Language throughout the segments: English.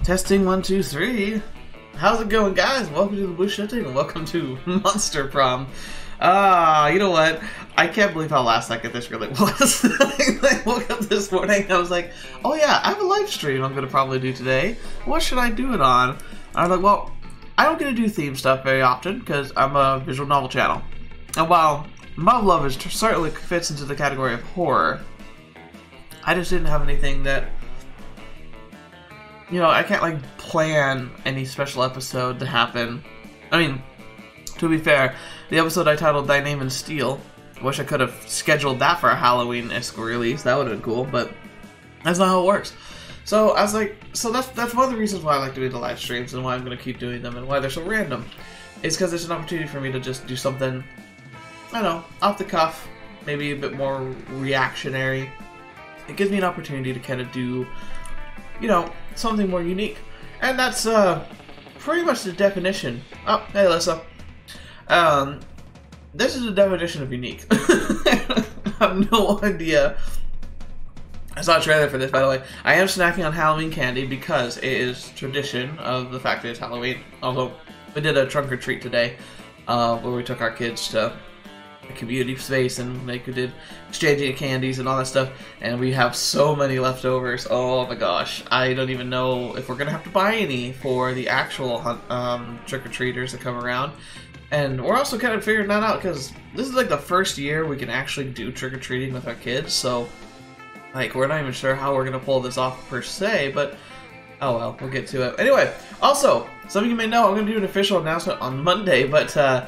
Testing 1, 2, 3. How's it going, guys? Welcome to TheBlueShifting and welcome to Monster Prom. You know what? I can't believe how last second this really was. I woke up this morning and I was like, oh yeah, I have a live stream I'm gonna probably do today. What should I do it on? I was like, well, I don't get to do theme stuff very often because I'm a visual novel channel. And while muv-luv certainly fits into the category of horror, I just didn't have anything that, you know, I can't like plan any special episode to happen. I mean, to be fair, the episode I titled Thy Name in Steel, I wish I could have scheduled that for a Halloween-esque release. That would have been cool, but that's not how it works. So I was like, so that's one of the reasons why I like doing the live streams and why I'm going to keep doing them and why they're so random. It's because there's an opportunity for me to just do something, I don't know, off the cuff, maybe a bit more reactionary. It gives me an opportunity to kind of do, you know, something more unique. And that's pretty much the definition. Oh, hey Alyssa. This is the definition of unique. I have no idea. I saw a trailer for this, by the way. I am snacking on Halloween candy because it is tradition of the fact that it's Halloween. Although, we did a trunk or treat today, where we took our kids to a community space and they did exchanging of candies and all that stuff, and we have so many leftovers. Oh my gosh, I don't even know if we're gonna have to buy any for the actual trick-or-treaters that come around. And we're also kind of figuring that out because this is like the first year we can actually do trick-or-treating with our kids, so like we're not even sure how we're gonna pull this off per se, but oh well, we'll get to it. Anyway, also, some of you may know I'm gonna do an official announcement on Monday, but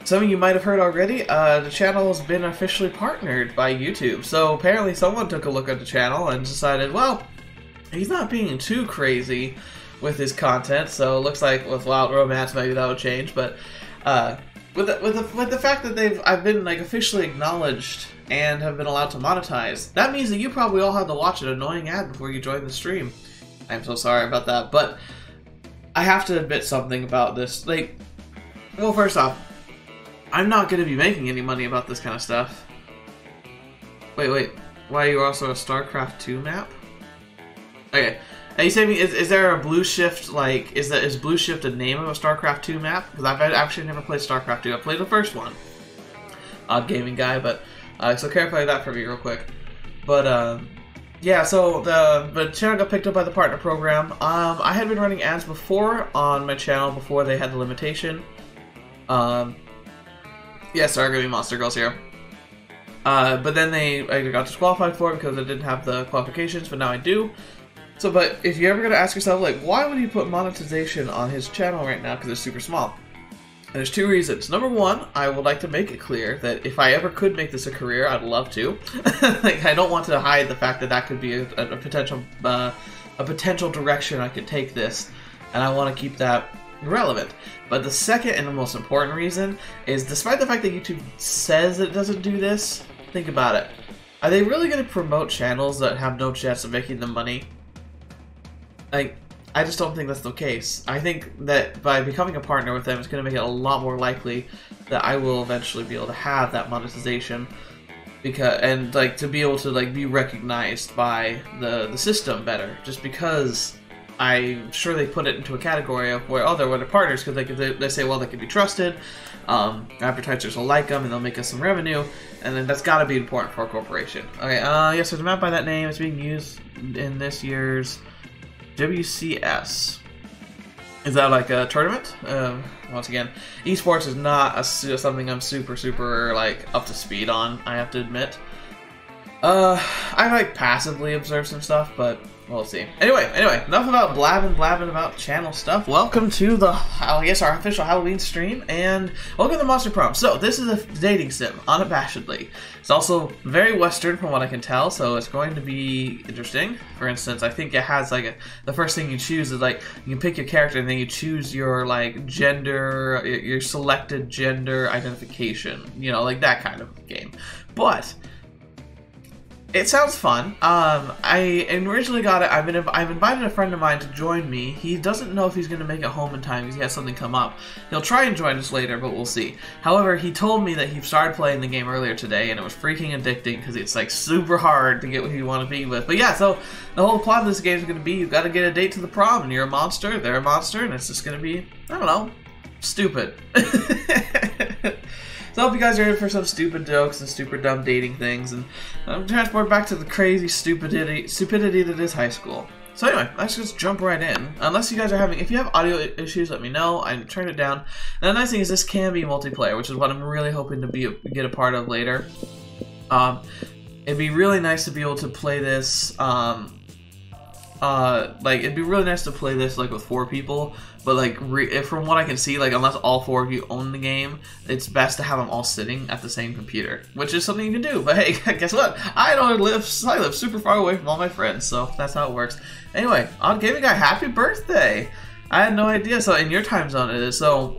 some of you might have heard already, the channel has been officially partnered by YouTube. So apparently someone took a look at the channel and decided, well, he's not being too crazy with his content, so it looks like with Wild Romance maybe that would change. But with the fact that I've been like officially acknowledged and have been allowed to monetize, that means that you probably all had to watch an annoying ad before you joined the stream. I'm so sorry about that, but I have to admit something about this. Like, well, first off, I'm not going to be making any money about this kind of stuff. Wait. Why are you also a StarCraft 2 map? Okay. Are you saying, is there a Blue Shift, like, is Blue Shift a name of a StarCraft 2 map? Because I've actually never played StarCraft 2. I played the first one. Odd gaming guy, but, so clarify that for me real quick. But, yeah, so the channel got picked up by the partner program. I had been running ads before on my channel before they had the limitation. Yes, there are going to be monster girls here. But then I got disqualified for it because I didn't have the qualifications, but now I do. So, but if you're ever going to ask yourself, like, why would he put monetization on his channel right now? Because it's super small. And there's two reasons. Number one, I would like to make it clear that if I ever could make this a career, I'd love to. Like, I don't want to hide the fact that that could be a potential direction I could take this, and I want to keep that relevant. But the second and the most important reason is, despite the fact that YouTube says it doesn't do this, think about it. Are they really going to promote channels that have no chance of making them money? Like, I just don't think that's the case. I think that by becoming a partner with them, it's going to make it a lot more likely that I will eventually be able to have that monetization, and like to be able to like be recognized by the system better, just because I'm sure they put it into a category of where, oh, they're partners because they say, well, they can be trusted, advertisers will like them and they'll make us some revenue, and then that's got to be important for a corporation. Okay, yes, there's a map by that name. It's being used in this year's WCS. Is that like a tournament? Once again, esports is not something I'm super like up to speed on, I have to admit. I like passively observe some stuff, but we'll see. Anyway, enough about blabbing about channel stuff. Welcome to I guess our official Halloween stream, and welcome to Monster Prom. So, this is a dating sim, unabashedly. It's also very Western from what I can tell, so it's going to be interesting. For instance, I think it has like the first thing you choose is like, you can pick your character and then you choose your like gender, your selected gender identification. You know, like that kind of game. But it sounds fun. I originally got it. I've invited a friend of mine to join me. He doesn't know if he's going to make it home in time because he has something come up. He'll try and join us later, but we'll see. However, he told me that he started playing the game earlier today, and it was freaking addicting because it's like super hard to get what you want to be with. But yeah, so the whole plot of this game is going to be you've got to get a date to the prom, and you're a monster, they're a monster, and it's just going to be, I don't know, stupid. So I hope you guys are in for some stupid jokes and super dumb dating things, and transport back to the crazy stupidity that is high school. So anyway, let's just jump right in. Unless you guys are having, if you have audio issues, let me know. I turned it down. And the nice thing is this can be multiplayer, which is what I'm really hoping to get a part of later. It'd be really nice to be able to play this. It'd be really nice to play this like with 4 people, but like from what I can see, like unless all 4 of you own the game, it's best to have them all sitting at the same computer, which is something you can do. But hey, guess what? I live super far away from all my friends, so that's how it works. Anyway, on Gaming Guy, happy birthday! I had no idea. So in your time zone it is. So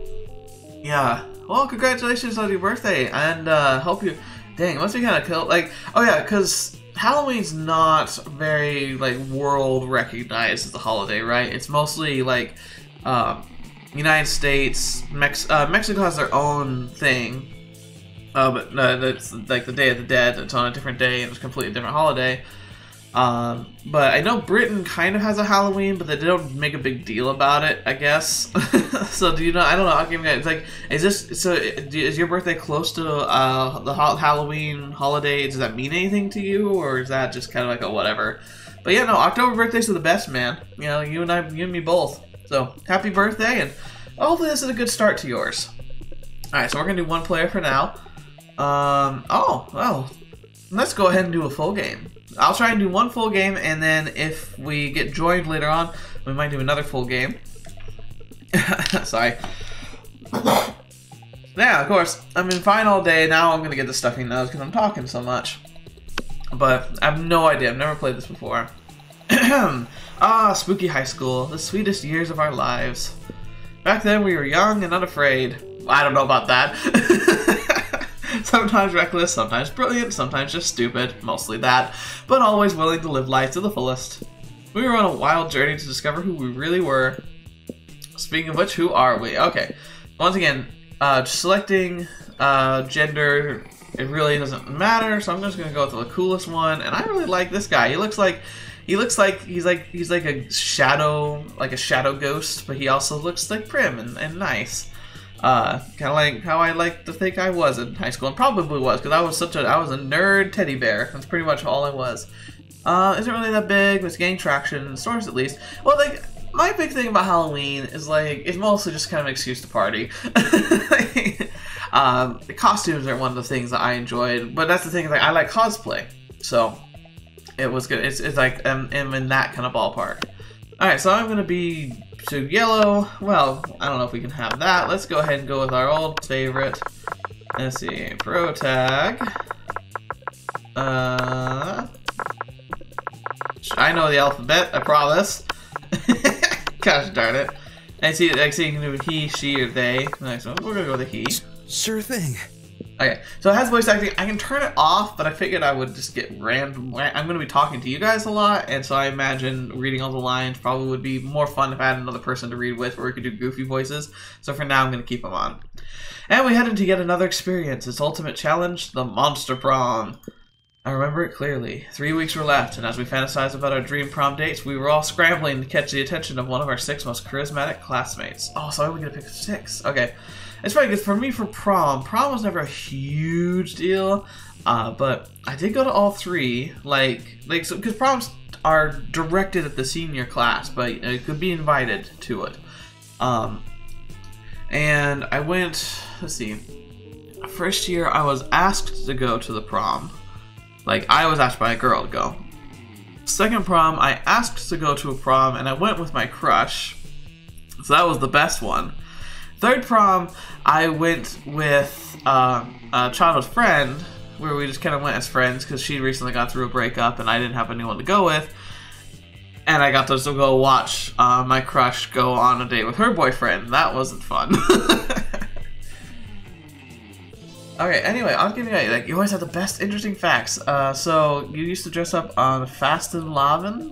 yeah, well, congratulations on your birthday, and hope you. Dang, it must be kind of cool. Like, oh yeah, because Halloween's not very, like, world recognized as a holiday, right? It's mostly, like, United States, Mexico has their own thing, but it's, like, the Day of the Dead, it's on a different day, and it's a completely different holiday. But I know Britain kind of has a Halloween, but they don't make a big deal about it, I guess. So do you know? I don't know. I'll give you guys, like, is your birthday close to the Halloween holiday? Does that mean anything to you, or is that just kind of like a whatever? But yeah, no, October birthdays are the best, man. You know, you and me both. So happy birthday, and hopefully this is a good start to yours. All right, so we're gonna do 1 player for now. Oh well, let's go ahead and do a full game. I'll try and do 1 full game, and then if we get joined later on, we might do another full game. Sorry. Yeah, of course, I've been fine all day. Now I'm going to get the stuffy nose because I'm talking so much. But I have no idea. I've never played this before. Spooky high school. The sweetest years of our lives. Back then we were young and unafraid. I don't know about that. Sometimes reckless, sometimes brilliant, sometimes just stupid, mostly that, but always willing to live life to the fullest. We were on a wild journey to discover who we really were. Speaking of which, who are we? Okay, once again, selecting gender, it really doesn't matter, so I'm just gonna go with the coolest one, and I really like this guy. He looks like he's like a shadow ghost, but he also looks like prim and nice. Kind of like how I like to think I was in high school, and probably was, because I was a nerd teddy bear. That's pretty much all I was. Isn't really that big, but it's gaining traction in stores at least. Well, like, my big thing about Halloween is, like, it's mostly just kind of an excuse to party. The costumes are one of the things that I enjoyed, but that's the thing, like, I like cosplay, so it was good. It's like, I'm in that kind of ballpark. Alright, so I'm gonna be to yellow. Well, I don't know if we can have that. Let's go ahead and go with our old favorite. Let's see, pro tag. I know the alphabet, I promise. Gosh darn it. I see you can do he, she, or they. Nice one. We're gonna go with a he. Sure thing. Okay, so it has voice acting. I can turn it off, but I figured I would just get random. I'm going to be talking to you guys a lot, and so I imagine reading all the lines probably would be more fun if I had another person to read with, where we could do goofy voices. So for now, I'm going to keep them on. And we head into yet another experience. Its ultimate challenge, the Monster Prom. I remember it clearly. 3 weeks were left, and as we fantasized about our dream prom dates, we were all scrambling to catch the attention of one of our 6 most charismatic classmates. Oh, so I'm going to pick 6. Okay. It's funny because for me, for prom was never a huge deal, but I did go to all 3, because proms are directed at the senior class, but it could be invited to it. And I went, let's see, first year I was asked to go to the prom. Like, I was asked by a girl to go. Second prom, I asked to go to a prom, and I went with my crush, so that was the best one. Third prom, I went with a childhood friend, where we just kind of went as friends because she recently got through a breakup and I didn't have anyone to go with. And I got to still go watch my crush go on a date with her boyfriend. That wasn't fun. Okay, anyway, I'm giving you, like, you always have the best interesting facts. So, you used to dress up on Fastenlaven?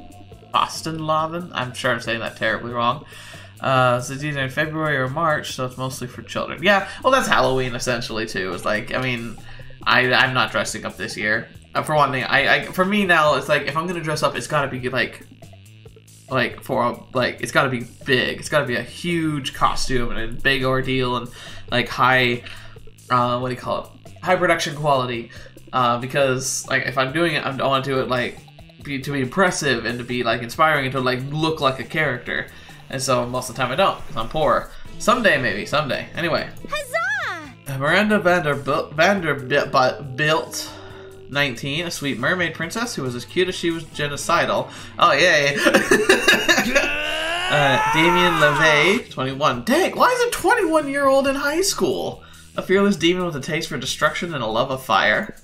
I'm sure I'm saying that terribly wrong. So it's either in February or March, so it's mostly for children. Yeah, well, that's Halloween, essentially, too. It's like, I mean, I'm not dressing up this year. For one thing, for me now, it's like, if I'm gonna dress up, it's gotta be, it's gotta be big. It's gotta be a huge costume and a big ordeal and, like, high, what do you call it? High production quality. Because, like, if I'm doing it, I want to do it, like, to be impressive and to be, like, inspiring and to, like, look like a character. And so, most of the time I don't, because I'm poor. Someday, maybe. Someday. Anyway. Huzzah! Miranda Vanderbilt, 19, a sweet mermaid princess who was as cute as she was genocidal. Oh, yay. Damien LeVay, 21. Dang, why is a 21-year-old in high school? A fearless demon with a taste for destruction and a love of fire.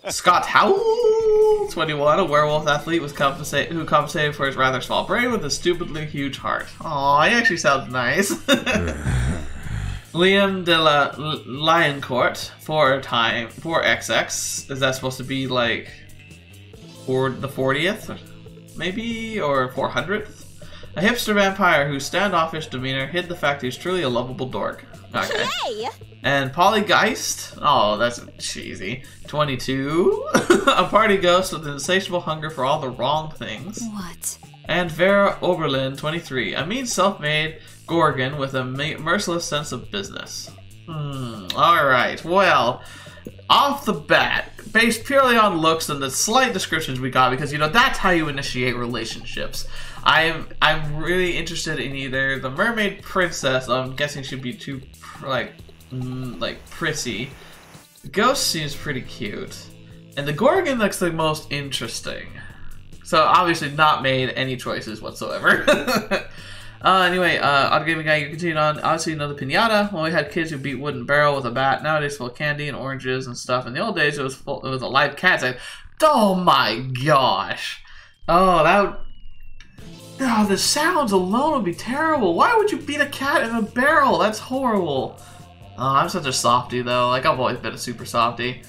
Scott Howell, 21, a werewolf athlete who compensated for his rather small brain with a stupidly huge heart. Aw, he actually sounds nice. Liam de la Lioncourt, 4XX. Is that supposed to be like for the 40th? Maybe? Or 400th? A hipster vampire whose standoffish demeanor hid the fact he was truly a lovable dork. Okay. Yay! And Polygeist, oh, that's cheesy. 22, a party ghost with an insatiable hunger for all the wrong things. What? And Vera Oberlin, 23, a mean self-made Gorgon with a merciless sense of business. Alright, well, off the bat, based purely on looks and the slight descriptions we got, because, you know, that's how you initiate relationships. I'm really interested in either the mermaid princess, I'm guessing she'd be too, like prissy. The ghost seems pretty cute. And the Gorgon looks the most interesting. So, obviously not made any choices whatsoever. Anyway, Odd Gaming Guy, you continue on. Obviously, you know the pinata. Well, we had kids who beat wooden barrel with a bat. Nowadays, it's full of candy and oranges and stuff. In the old days, it was a live cat. Like, oh my gosh. Oh, the sounds alone would be terrible. Why would you beat a cat in a barrel? That's horrible. Oh, I'm such a softie, though. Like, I've always been a super softie.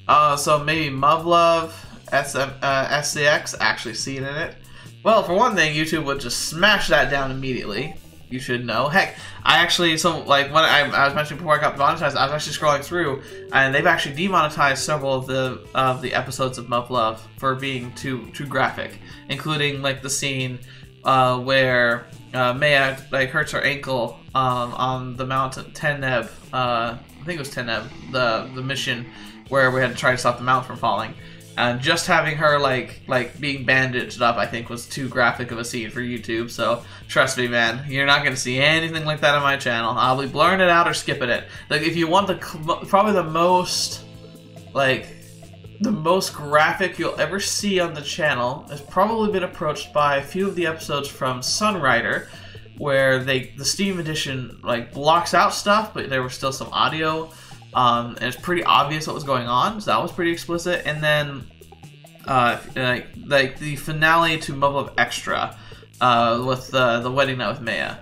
So maybe muv-luv, SCX, actually seen in it. Well, for one thing, YouTube would just smash that down immediately. You should know. Heck, I actually, so, like, when I was mentioning before I got monetized, I was actually scrolling through, and they've actually demonetized several of the episodes of muv-luv for being too graphic, including, like, the scene where Maya, like, hurts her ankle on the mountain, Teneb, I think it was Teneb, the mission where we had to try to stop the mountain from falling. And just having her, like being bandaged up, I think, was too graphic of a scene for YouTube. So, trust me, man, you're not going to see anything like that on my channel. I'll be blurring it out or skipping it. Like, if you want probably the most graphic you'll ever see on the channel has probably been approached by a few of the episodes from Sunrider, where the Steam edition, like, blocks out stuff, but there was still some audio. And it's pretty obvious what was going on, so that was pretty explicit. And then, like the finale to muv-luv Extra, with the wedding night with Maya.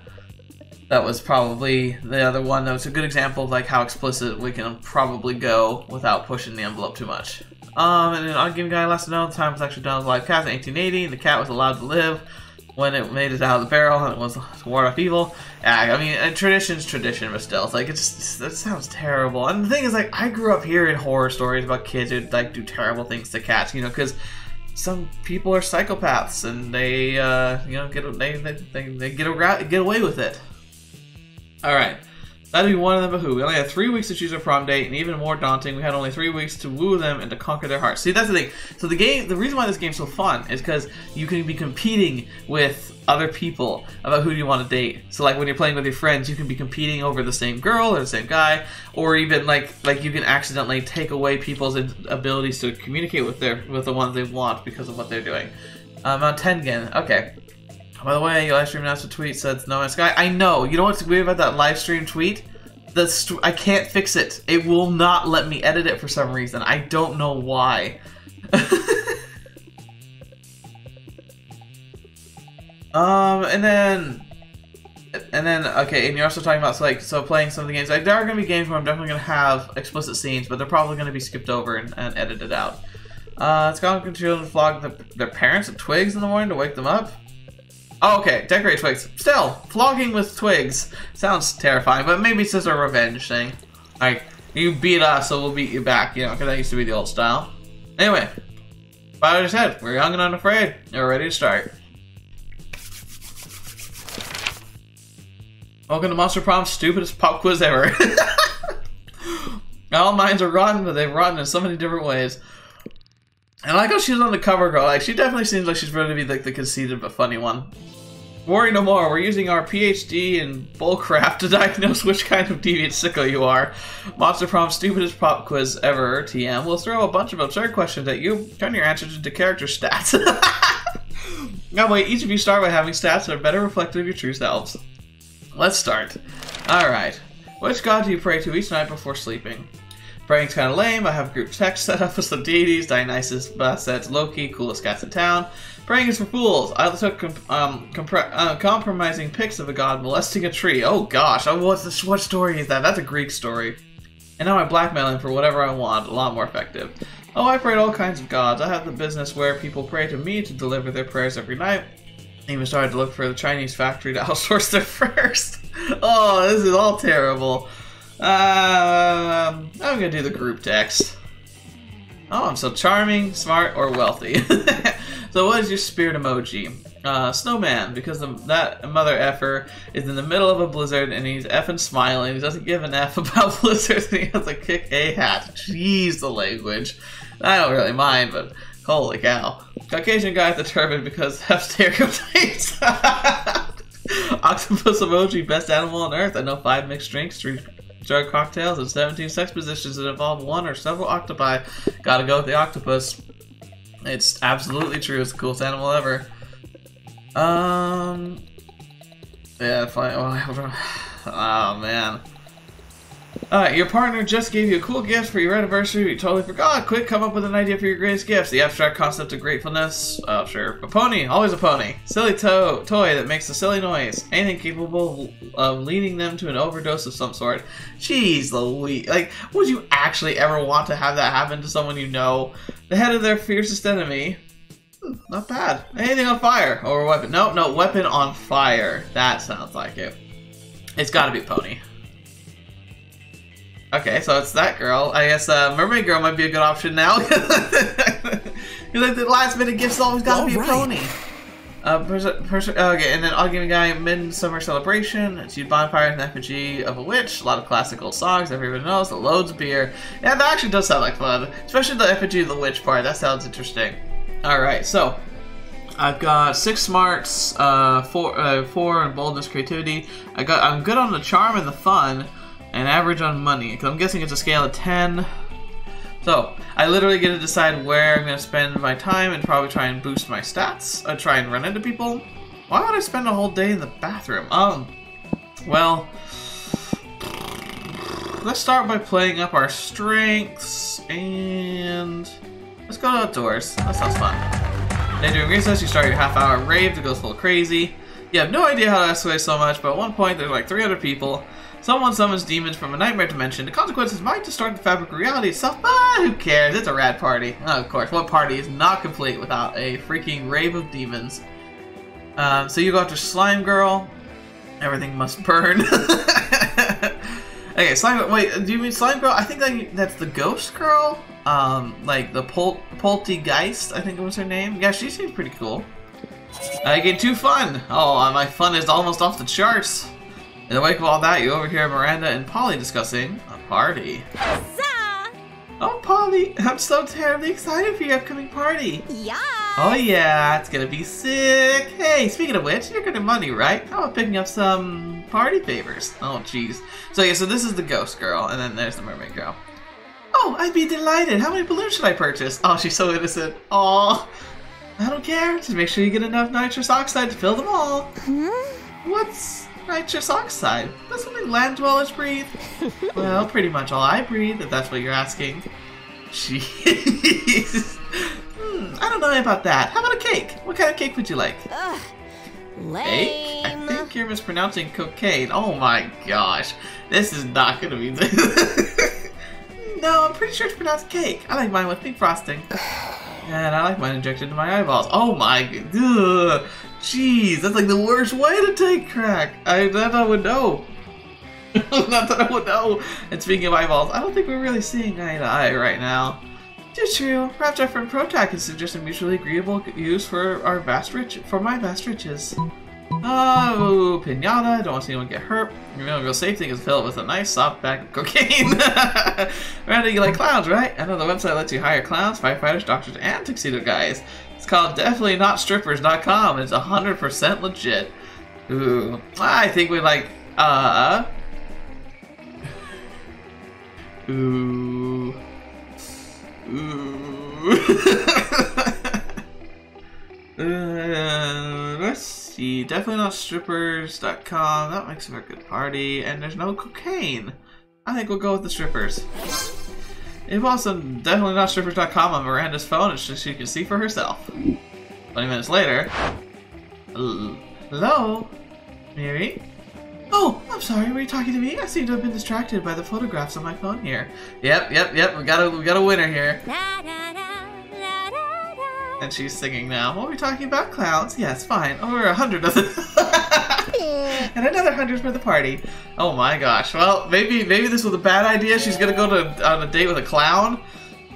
That was probably the other one that was a good example of, like, how explicit we can probably go without pushing the envelope too much. And then Odd Gaming Guy lets us know the time was actually done with live cat in 1880. The cat was allowed to live when it made it out of the barrel, and it was to ward off evil. Yeah, I mean, tradition's tradition, but still, it's like, that sounds terrible. And the thing is, like, I grew up hearing horror stories about kids who, like, do terrible things to cats, you know, because some people are psychopaths, and they, you know, get away with it. Alright. That'd be one of them, but who? We only had 3 weeks to choose a prom date, and even more daunting, we had only 3 weeks to woo them and to conquer their hearts. See, that's the thing. So the reason why this game's so fun is because you can be competing with other people about who do you want to date. So, like, when you're playing with your friends, you can be competing over the same girl or the same guy, or even, like you can accidentally take away people's abilities to communicate with the ones they want because of what they're doing. On Tengen, okay. By the way, your Livestream announced a tweet said No Man's Sky. I know. You know what's weird about that Livestream tweet? I can't fix it. It will not let me edit it for some reason. I don't know why. And then And then, okay, and you're also talking about, so playing some of the games. Like, there are going to be games where I'm definitely going to have explicit scenes, but they're probably going to be skipped over and edited out. It's going to children flog their parents with twigs in the morning to wake them up. Oh, okay, decorate twigs. Still, flogging with twigs sounds terrifying, but maybe it's just a revenge thing. Like, you beat us, so we'll beat you back, you know, because that used to be the old style. Anyway, I just said, we're young and unafraid. We're ready to start. Welcome to Monster Prom's stupidest pop quiz ever. All minds are rotten, but they've rotten in so many different ways. And I like how she's on the cover girl. Like, she definitely seems like she's ready to be like the conceited but funny one. Worry no more. We're using our PhD in bullcrap to diagnose which kind of deviant sicko you are. Monster Prom's stupidest pop quiz ever, TM. We'll throw a bunch of absurd questions at you. Turn your answers into character stats. Now wait, each of you start by having stats that are better reflective of your true selves. Let's start. Alright. Which god do you pray to each night before sleeping? Praying's kind of lame. I have group text set up with some deities. Dionysus, Basset, Loki, coolest cats in town. Praying is for fools. I took compromising pics of a god molesting a tree. Oh gosh, what story is that? That's a Greek story. And now I blackmail him for whatever I want. A lot more effective. Oh, I pray to all kinds of gods. I have the business where people pray to me to deliver their prayers every night. I even started to look for the Chinese factory to outsource their prayers. Oh, this is all terrible. I'm gonna do the group text. Oh, I'm so charming, smart, or wealthy. So what is your spirit emoji? Snowman, because that mother effer is in the middle of a blizzard and he's effing smiling. He doesn't give an F about blizzards and he has to kick a hat. Jeez, the language. I don't really mind, but holy cow. Caucasian guy at the turban because F stereotypes. Octopus emoji, best animal on earth. I know 5 mixed drinks, 3 drug cocktails, and 17 sex positions that involve one or several octopi. Gotta go with the octopus. It's absolutely true. It's the coolest animal ever. Yeah, fine. Oh, man. Alright, your partner just gave you a cool gift for your anniversary, but you totally forgot. Quick, come up with an idea for your greatest gifts. The abstract concept of gratefulness. Oh, sure. A pony. Always a pony. Silly toy that makes a silly noise. Anything capable of leading them to an overdose of some sort. Jeez Louise. Like, would you actually ever want to have that happen to someone you know? The head of their fiercest enemy. Not bad. Anything on fire. Or a weapon. No, weapon on fire. That sounds like it. It's gotta be a pony. Okay, so it's that girl. I guess Mermaid Girl might be a good option now. Because like the last minute gift's always gotta be a pony. Okay, and then I'll give a guy Midsummer Celebration. It's used bonfire and effigy of a witch. A lot of classic old songs everybody knows. Loads of beer. Yeah, that actually does sound like fun. Especially the effigy of the witch part. That sounds interesting. Alright, so I've got 6 smarts, 4 in boldness, creativity. I'm good on the charm and the fun. And average on money, because I'm guessing it's a scale of 10. So, I literally get to decide where I'm going to spend my time and probably try and boost my stats. I try and run into people. Why would I spend a whole day in the bathroom? Well, let's start by playing up our strengths, and let's go outdoors. That sounds fun. Then during recess, you start your half-hour rave that goes full crazy. You have no idea how to escalate so much, but at one point there's like 300 people. Someone summons demons from a nightmare dimension. The consequences might distort the fabric of reality itself, but who cares? It's a rad party. Oh, of course, what party is not complete without a freaking rave of demons? So you go after Slime Girl. Everything must burn. Okay, Slime. Wait, do you mean Slime Girl? I think that's the Ghost Girl. Like the Poltergeist, I think was her name. Yeah, she seems pretty cool. I get too fun. Oh, my fun is almost off the charts. In the wake of all that, you overhear Miranda and Polly discussing a party. Huzzah! Oh, Polly, I'm so terribly excited for your upcoming party. Yeah! Oh yeah, it's gonna be sick. Hey, speaking of which, you're good at money, right? How about picking up some party favors? Oh, jeez. So yeah, so this is the Ghost Girl, and then there's the Mermaid Girl. Oh, I'd be delighted. How many balloons should I purchase? Oh, she's so innocent. Aw. I don't care. Just make sure you get enough nitrous oxide to fill them all. What's nitrous oxide? That's something land dwellers breathe. Well, pretty much all I breathe, if that's what you're asking. Jeez. I don't know about that. How about a cake? What kind of cake would you like? Lame. I think you're mispronouncing cocaine. Oh my gosh. This is not gonna be... No, I'm pretty sure it's pronounced cake. I like mine with pink frosting. And I like mine injected into my eyeballs. Oh my... Ugh. Jeez, that's like the worst way to take crack. I would know. Not that I would know. And speaking of eyeballs, I don't think we're really seeing eye to eye right now. Too true. Perhaps our friend Protac is suggesting mutually agreeable use for my vast riches. Oh, pinata. Don't want to see anyone get hurt. Your real safe thing is filled with a nice soft bag of cocaine. Miranda, you like clowns, right? I know the website lets you hire clowns, firefighters, doctors, and tuxedo guys. It's called definitely not strippers.com. It's 100% legit. Ooh, I think we like ooh. Let's see. Definitely not strippers.com. That makes for a good party. And there's no cocaine. I think we'll go with the strippers. It was also definitely not strippers.com on Miranda's phone. It's just she can see for herself. 20 minutes later. Hello? Mary? Oh, I'm sorry, were you talking to me? I seem to have been distracted by the photographs on my phone here. Yep, we got a winner here. And she's singing now. What are we talking about? Clowns? Yes, fine. Over 100 of them. And another 100 for the party. Oh my gosh. Well, maybe this was a bad idea. She's gonna go on a date with a clown.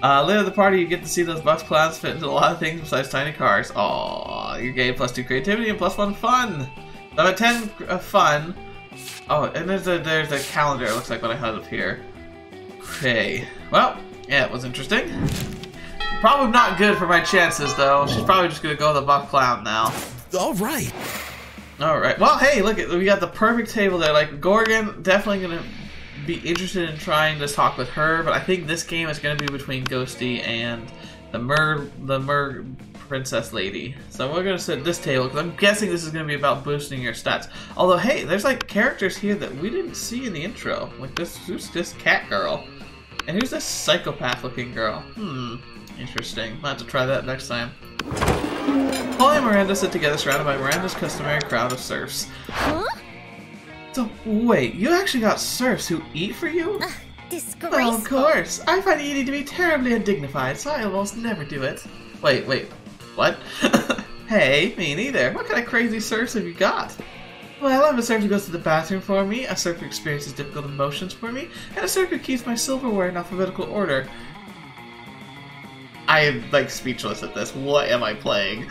Later at the party, you get to see those buff clowns fit into a lot of things besides tiny cars. Aw, you're getting +2 creativity and +1 fun. So I'm at 10 fun. Oh, and there's a calendar, it looks like, what I had up here. Okay. Well, yeah, it was interesting. Probably not good for my chances, though. She's probably just gonna go with the buff clown now. Alright. Alright. Well, hey, look, we got the perfect table there. Like, Gorgon, definitely gonna be interested in trying to talk with her, but I think this game is gonna be between Ghosty and the Mer Princess Lady. So we're gonna sit at this table, because I'm guessing this is gonna be about boosting your stats. Although, hey, there's like characters here that we didn't see in the intro. Like who's this cat girl? And who's this psychopath looking girl? Interesting. I'll have to try that next time. Polly and Miranda sit together surrounded by Miranda's customary crowd of serfs. Huh? So, wait, you actually got serfs who eat for you? Disgraceful. Well, of course. I find eating to be terribly undignified, so I almost never do it. Wait, what? Hey, me neither. What kind of crazy serfs have you got? Well, I have a serf who goes to the bathroom for me, a serf who experiences difficult emotions for me, and a serf who keeps my silverware in alphabetical order. I am, like, speechless at this. What am I playing?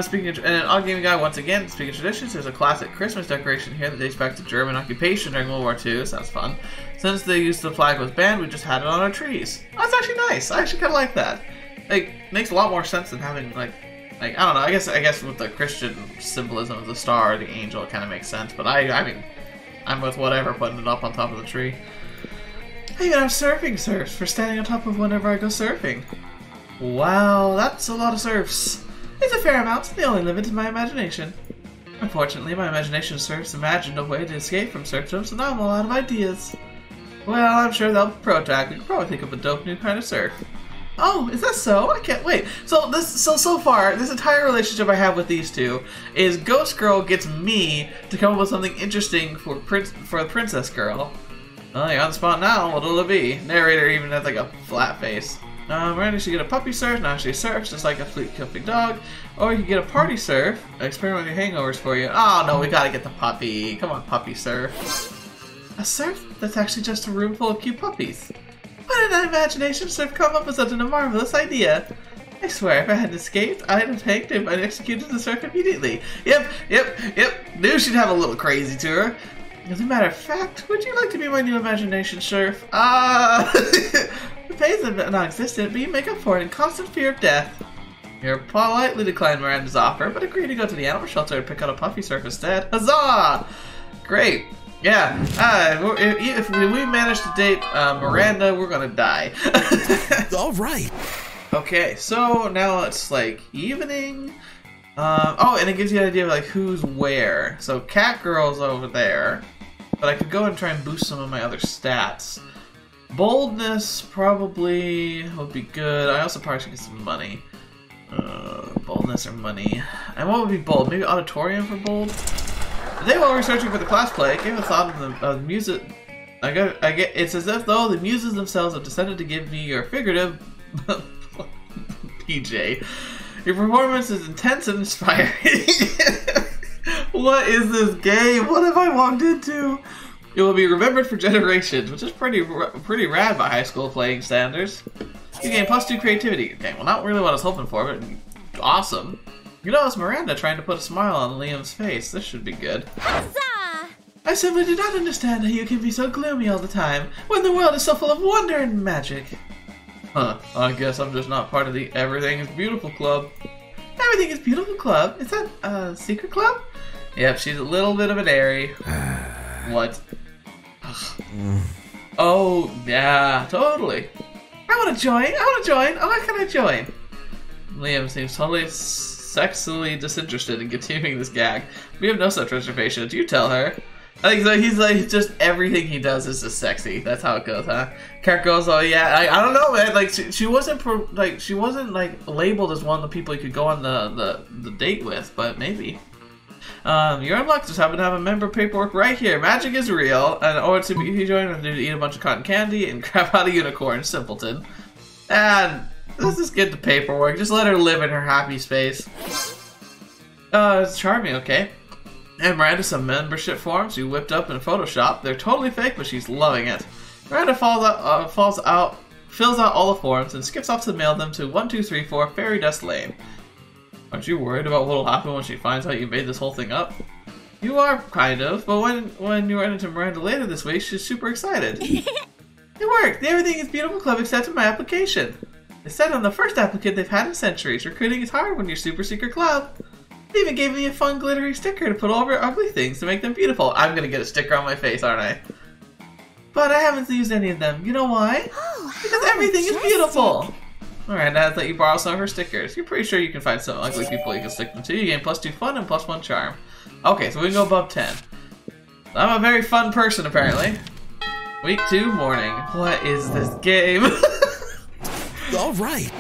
Speaking of, and an odd gaming guy, once again, speaking of traditions, there's a classic Christmas decoration here that dates back to German occupation during World War II. Sounds fun. Since the use of the flag was banned, we just had it on our trees. That's actually nice. I actually kind of like that. Like, makes a lot more sense than having, like, I don't know. I guess with the Christian symbolism of the star, the angel, it kind of makes sense. But I mean, I'm with whatever, putting it up on top of the tree. I even have surfing serfs for standing on top of whenever I go surfing. Wow, that's a lot of serfs. It's a fair amount. The only limit is my imagination. Unfortunately, my imagination serfs imagined a way to escape from serfdom, so now I'm all out of ideas. Well, I'm sure they'll Protac. We could probably think of a dope new kind of surf. Oh, is that so? I can't wait. So far, this entire relationship I have with these two is Ghost Girl gets me to come up with something interesting for the Princess Girl. Oh, you're on the spot now. What'll it be? Narrator even has like a flat face. Miranda should get a puppy surf. Now she surfs just like a fleet-cuffing dog. Or you can get a party surf. Experiment with your hangovers for you. Oh no, we gotta get the puppy. Come on, puppy surf. A surf that's actually just a room full of cute puppies. What an imagination should have come up with such a marvelous idea. I swear, if I hadn't escaped, I'd have tanked him and executed the surf immediately. Yep. Knew she'd have a little crazy to her. As a matter of fact, would you like to be my new imagination surf? The pay is non-existent, but you make up for it in constant fear of death. You politely declined Miranda's offer, but agreed to go to the animal shelter and pick out a puppy surf instead. Huzzah! Great. Yeah, if we manage to date Miranda, we're gonna die. Alright. Okay, so now it's like evening. Oh, and it gives you an idea of like who's where. So Cat Girl's over there, but I could go and try and boost some of my other stats. Boldness probably would be good. I also probably should get some money. Boldness or money? And what would be bold? Maybe auditorium for bold? Today while researching for the class play, I gave a thought of the music. It's as if though the muses themselves have decided to give me your figurative PJ. Your performance is intense and inspiring. What is this game? What have I walked into? It will be remembered for generations, which is pretty rad by high school playing standards. You gain +2 creativity. Okay, well, not really what I was hoping for, but awesome. You know, it's Miranda trying to put a smile on Liam's face. This should be good. Huzzah! I simply do not understand how you can be so gloomy all the time, when the world is so full of wonder and magic. Huh, I guess I'm just not part of the Everything is Beautiful Club. Everything is Beautiful Club? Is that a secret club? Yep, she's a little bit of an airy. What? Oh, yeah, totally. I want to join! Oh, how can I join? Liam seems totally sexually disinterested in continuing this gag. We have no such reservations. You tell her. I think so. He's like, just everything he does is just sexy. That's how it goes, huh? Cat goes, oh yeah, I don't know, man. Like she wasn't like labeled as one of the people you could go on the date with, but maybe. You're unlucky. Just happen to have a member paperwork right here. Magic is real, and or to be joined to eat a bunch of cotton candy and crap out a unicorn, simpleton. And let's just get the paperwork. Just let her live in her happy space. It's charming, okay. And Miranda some membership forms you whipped up in Photoshop. They're totally fake, but she's loving it. Miranda fills out all the forms and skips off to mail them to 1234 Fairy Dust Lane. Aren't you worried about what'll happen when she finds out you made this whole thing up? You are, kind of, but when you run into Miranda later this week, she's super excited. It worked! The Everything is Beautiful Club accepted my application. They said I'm the first applicant they've had in centuries. Recruiting is hard when you're super secret club. They even gave me a fun glittery sticker to put over ugly things to make them beautiful. I'm gonna get a sticker on my face, aren't I? But I haven't used any of them. You know why? Oh, because everything is beautiful! Alright, now I'll let you borrow some of her stickers. You're pretty sure you can find some ugly people you can stick them to. You gain +2 fun and +1 charm. Okay, so we can go above 10. I'm a very fun person, apparently. Week 2, morning. What is this game? Alright.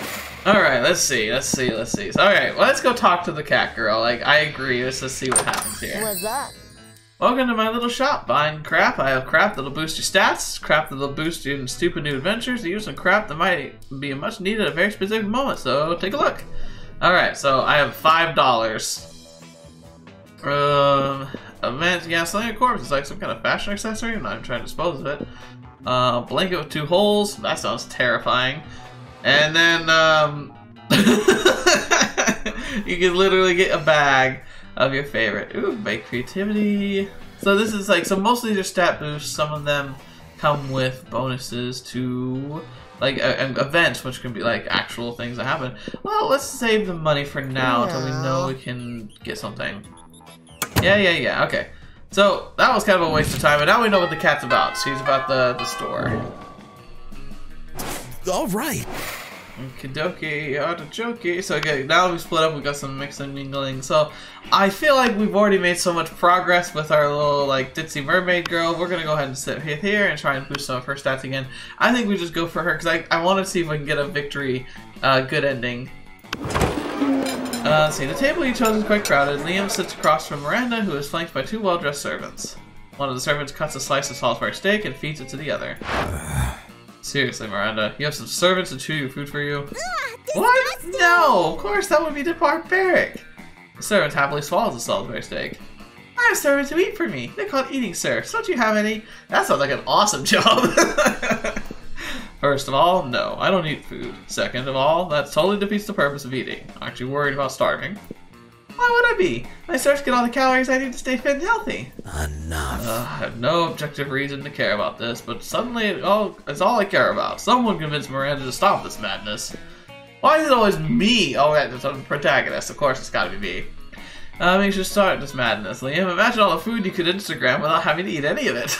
Alright, let's see. So, alright, well, let's go talk to the cat girl. Like, I agree. Let's just see what happens here. What's up? Welcome to my little shop. Buying crap. I have crap that'll boost your stats, crap that'll boost you in stupid new adventures, even some crap that might be much needed at a very specific moment, so take a look. Alright, so I have $5. Event gasoline corpse. It's like some kind of fashion accessory. I'm not even trying to dispose of it. Blanket with 2 holes. That sounds terrifying. And then, you can literally get a bag of your favorite. Ooh, make creativity. So this is like, so most of these are stat boosts. Some of them come with bonuses to, like, events, which can be like actual things that happen. Well, let's save the money for now until we know we can get something. Yeah, okay. So, that was kind of a waste of time, and now we know what the cat's about. She's about the store. Alright. Okie artichoke. So okay, now we split up, we got some mixing mingling. So I feel like we've already made so much progress with our little like ditzy mermaid girl. We're gonna go ahead and sit here and try and boost some of her stats again. I think we just go for her because I want to see if we can get a victory, good ending. Let's see, the table you chose is quite crowded. Liam sits across from Miranda, who is flanked by 2 well-dressed servants. One of the servants cuts a slice of Salisbury steak and feeds it to the other. Seriously, Miranda, you have some servants to chew your food for you? What? No! Of course, that would be barbaric! The servant happily swallows the Salisbury steak. I have servants who eat for me. They're called eating serfs. Don't you have any? That sounds like an awesome job! First of all, no, I don't eat food. Second of all, that totally defeats the purpose of eating. Aren't you worried about starving? Why would I be? My serfs get all the calories I need to stay fit and healthy. Enough. I have no objective reason to care about this, but suddenly it's all I care about. Someone convinced Miranda to stop this madness. Why is it always me? Oh, yeah, there's a protagonist. Of course, it's gotta be me. You should start this madness, Liam. Imagine all the food you could Instagram without having to eat any of it.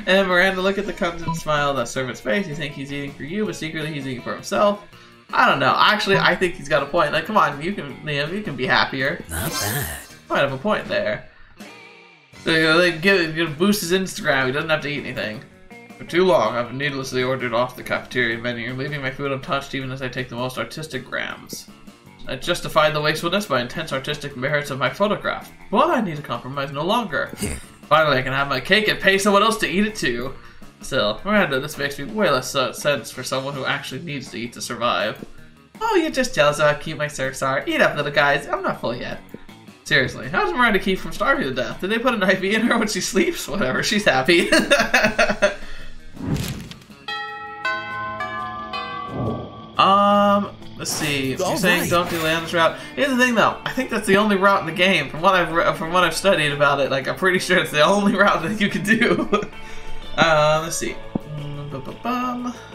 And Miranda, look at the content smile on that servant's face. You think he's eating for you, but secretly he's eating for himself. I don't know. Actually, I think he's got a point. Like, come on, Liam, you can be happier. Not bad. Might have a point there. They boost his Instagram. He doesn't have to eat anything. For too long, I've needlessly ordered off the cafeteria menu, leaving my food untouched even as I take the most artistic grams. I justified the wastefulness by intense artistic merits of my photograph. Well, I need to compromise no longer. Finally, I can have my cake and pay someone else to eat it too. Still, Miranda, this makes me way less sense for someone who actually needs to eat to survive. Oh, you're just jealous of how cute my circs are. Eat up, little guys. I'm not full yet. Seriously, how does Miranda keep from starving to death? Did they put an IV in her when she sleeps? Whatever, she's happy. Let's see. You're saying don't do Leanna's route. Here's the thing, though. I think that's the only route in the game. From what I've studied about it, like I'm pretty sure it's the only route that you can do. Let's see.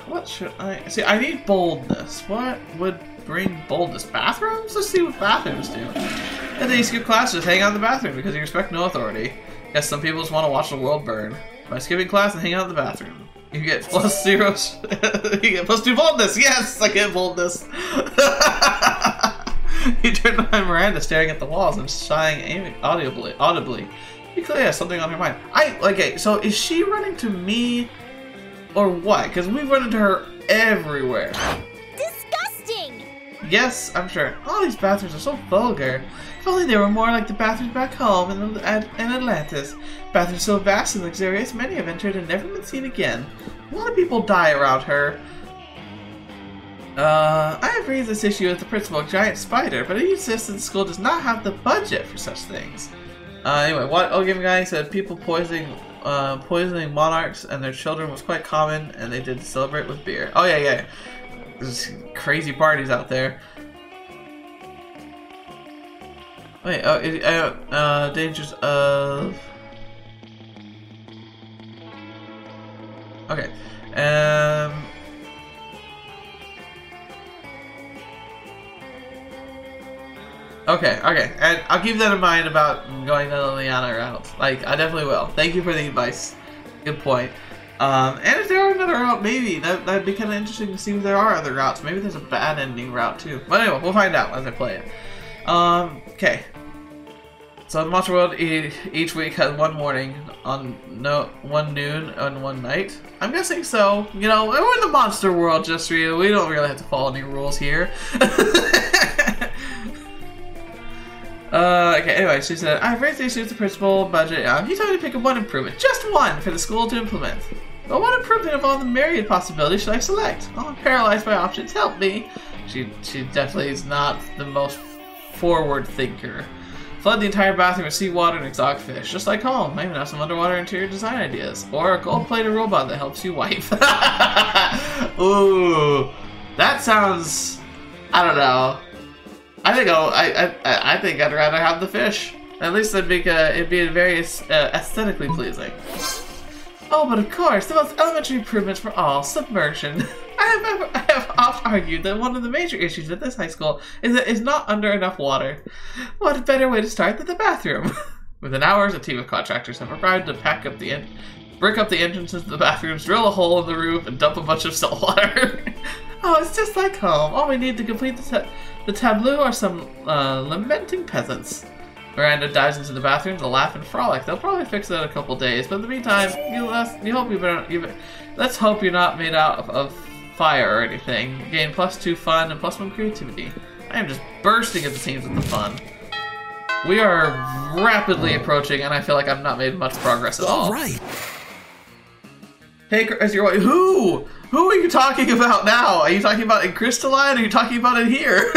What should I see? I need boldness. What would bring boldness? Bathrooms? Let's see what bathrooms do. And then you skip class, just hang out in the bathroom because you respect no authority. Guess some people just want to watch the world burn. By skipping class and hang out in the bathroom. You get +0. You get +2 boldness. Yes, I get boldness. You turn behind Miranda, staring at the walls and sighing audibly. You clearly has something on her mind. Okay. So is she running to me, or what? Because we run into her everywhere. Disgusting. Yes, I'm sure. All these bathrooms are so vulgar. If only they were more like the bathrooms back home in Atlantis. Bathrooms so vast and luxurious, many have entered and never been seen again. A lot of people die around her. I have raised this issue with the principal, Giant Spider, but he insists that the school does not have the budget for such things. Anyway, what old game guy said people poisoning monarchs and their children was quite common, and they did celebrate with beer. Oh yeah. There's crazy parties out there. Wait, dangers of... Okay, Okay, and I'll keep that in mind about going the Liana route. Like, I definitely will. Thank you for the advice. Good point. And if there are another route, maybe. That'd be kind of interesting to see if there are other routes. Maybe there's a bad ending route, too. But anyway, we'll find out as I play it. Okay. So the Monster World each week has one morning, one noon, and one night. I'm guessing so. You know, we're in the Monster World, just really. We don't really have to follow any rules here. Okay, anyway, she said, I've raised the issue with the principal budget. He told me to pick up one improvement, just one, for the school to implement. But what improvement of all the myriad possibilities should I select? Oh, I'm paralyzed by options. Help me. She definitely is not the most forward thinker. Flood the entire bathroom with seawater and exotic fish, just like home. I even have some underwater interior design ideas. Or a gold-plated robot that helps you wipe. Ooh, that sounds... I don't know. I think I'd rather have the fish. At least it'd be very aesthetically pleasing. Oh, but of course, the most elementary improvements for all, submersion. I have oft argued that one of the major issues at this high school is that it's not under enough water. What better way to start than the bathroom? Within hours, a team of contractors have arrived to brick up the entrances to the bathrooms, drill a hole in the roof, and dump a bunch of salt water. Oh, it's just like home. All we need to complete the tableau are some lamenting peasants. Miranda dives into the bathroom to laugh and frolic. They'll probably fix it in a couple days, but in the meantime, let's hope you're not made out of fire or anything. Gain +2 fun and +1 creativity. I am just bursting at the seams with the fun. We are rapidly approaching, and I feel like I've not made much progress at all. All right. Hey, as your wife, who are you talking about now? Are you talking about in Crystalline, or are you talking about in here?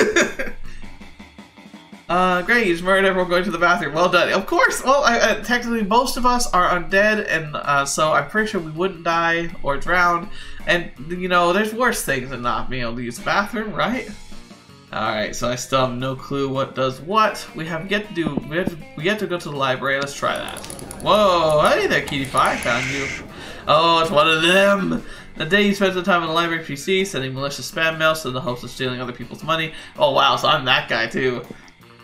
Great, you just murdered everyone going to the bathroom. Well done. Of course, well, technically most of us are undead, and so I'm pretty sure we wouldn't die or drown. And, you know, there's worse things than not being able to use the bathroom, right? Alright, so I still have no clue what does what. We have yet to do, we have to go to the library. Let's try that. Whoa, hey there, Kitty Pie, found you. Oh, it's one of them. The day you spend some time on the library PC, sending malicious spam mails in the hopes of stealing other people's money. Oh wow, so I'm that guy too.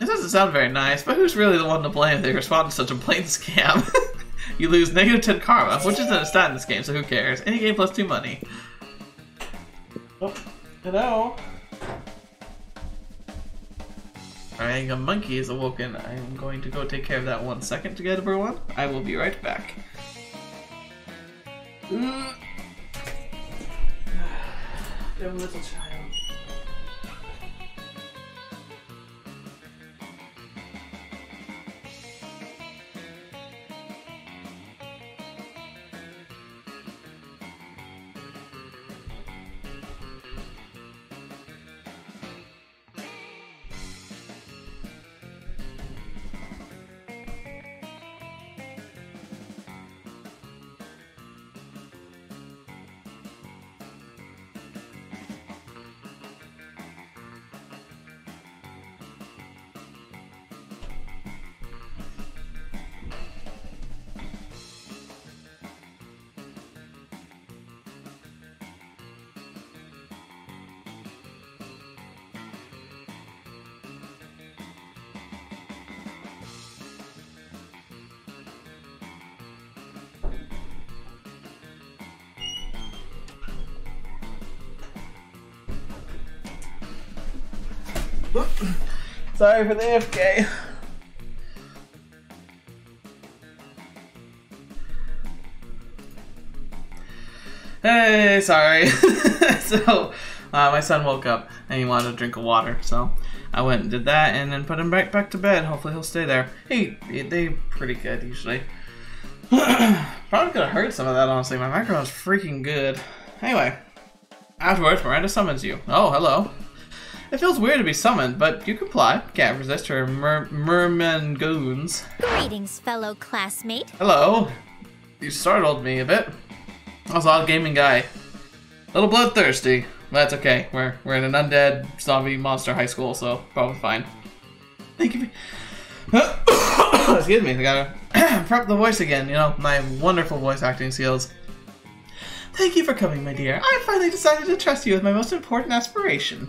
It doesn't sound very nice, but who's really the one to blame if they respond to such a blatant scam? You lose -10 karma, which isn't a stat in this game, so who cares? Any game +2 money. Oh, hello. Alright, a monkey is awoken. I'm going to go take care of that 1 second to get everyone. I will be right back. Good little child. Sorry for the AFK. Hey, sorry. So, my son woke up and he wanted a drink of water, so I went and did that and then put him back to bed. Hopefully he'll stay there. They're pretty good usually. Probably could have heard some of that, honestly. My microphone's freaking good. Anyway, afterwards, Miranda summons you. Oh, hello. It feels weird to be summoned, but you comply. Can't resist her merman goons. Greetings, fellow classmate. Hello. You startled me a bit. I was a lot of gaming guy. A little bloodthirsty. But that's okay. We're in an undead zombie monster high school, so probably fine. Thank you. Excuse me. I gotta prep the voice again. You know, my wonderful voice acting skills. Thank you for coming, my dear. I finally decided to trust you with my most important aspiration.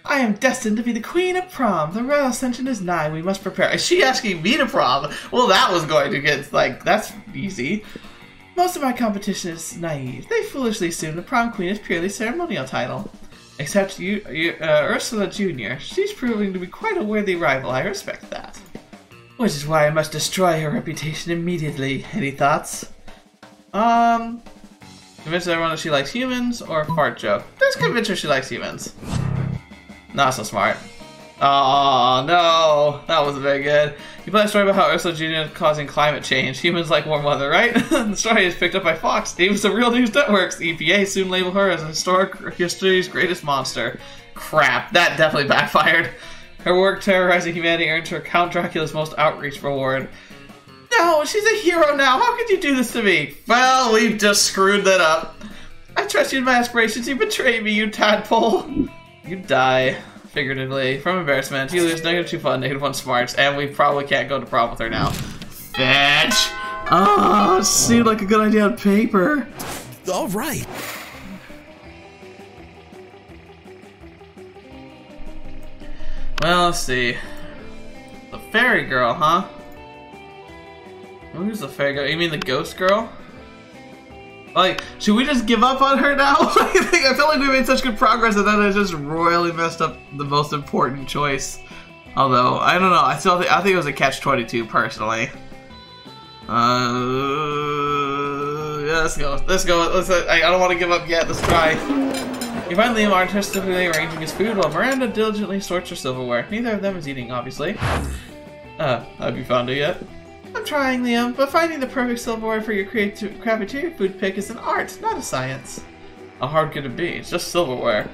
I am destined to be the queen of prom. The royal ascension is nigh. We must prepare. Is she asking me to prom? Well, that was going to get, like, that's easy. Most of my competition is naive. They foolishly assume the prom queen is purely ceremonial title. Except Ursula Jr. She's proving to be quite a worthy rival. I respect that. Which is why I must destroy her reputation immediately. Any thoughts? Convince everyone that she likes humans or fart joke? Let's convince her she likes humans. Not so smart. Oh no, that wasn't very good. You play a story about how Ursula Jr. is causing climate change. Humans like warm weather, right? The story is picked up by Fox. Even some real news networks. The EPA soon label her as history's greatest monster. Crap, that definitely backfired. Her work terrorizing humanity earned her Count Dracula's most outreach reward. No, she's a hero now. How could you do this to me? Well, we've just screwed that up. I trust you in my aspirations. You betray me, you tadpole. You die. Figuratively, from embarrassment. You lose -2 fun, -1 smarts, and we probably can't go to prom with her now. Fetch! Oh, it seemed like a good idea on paper. All right. Well, let's see. The fairy girl, huh? Who's the fairy girl? You mean the ghost girl? Like, should we just give up on her now? I feel like we made such good progress and then I just royally messed up the most important choice. Although, I don't know. I think it was a catch-22 personally. Yeah, let's go. I don't want to give up yet. Let's try. You find Liam artistically arranging his food while Miranda diligently sorts her silverware. Neither of them is eating, obviously. Have you found it yet? I'm trying, Liam, but finding the perfect silverware for your cafeteria food pick is an art, not a science. How hard could it be? It's just silverware.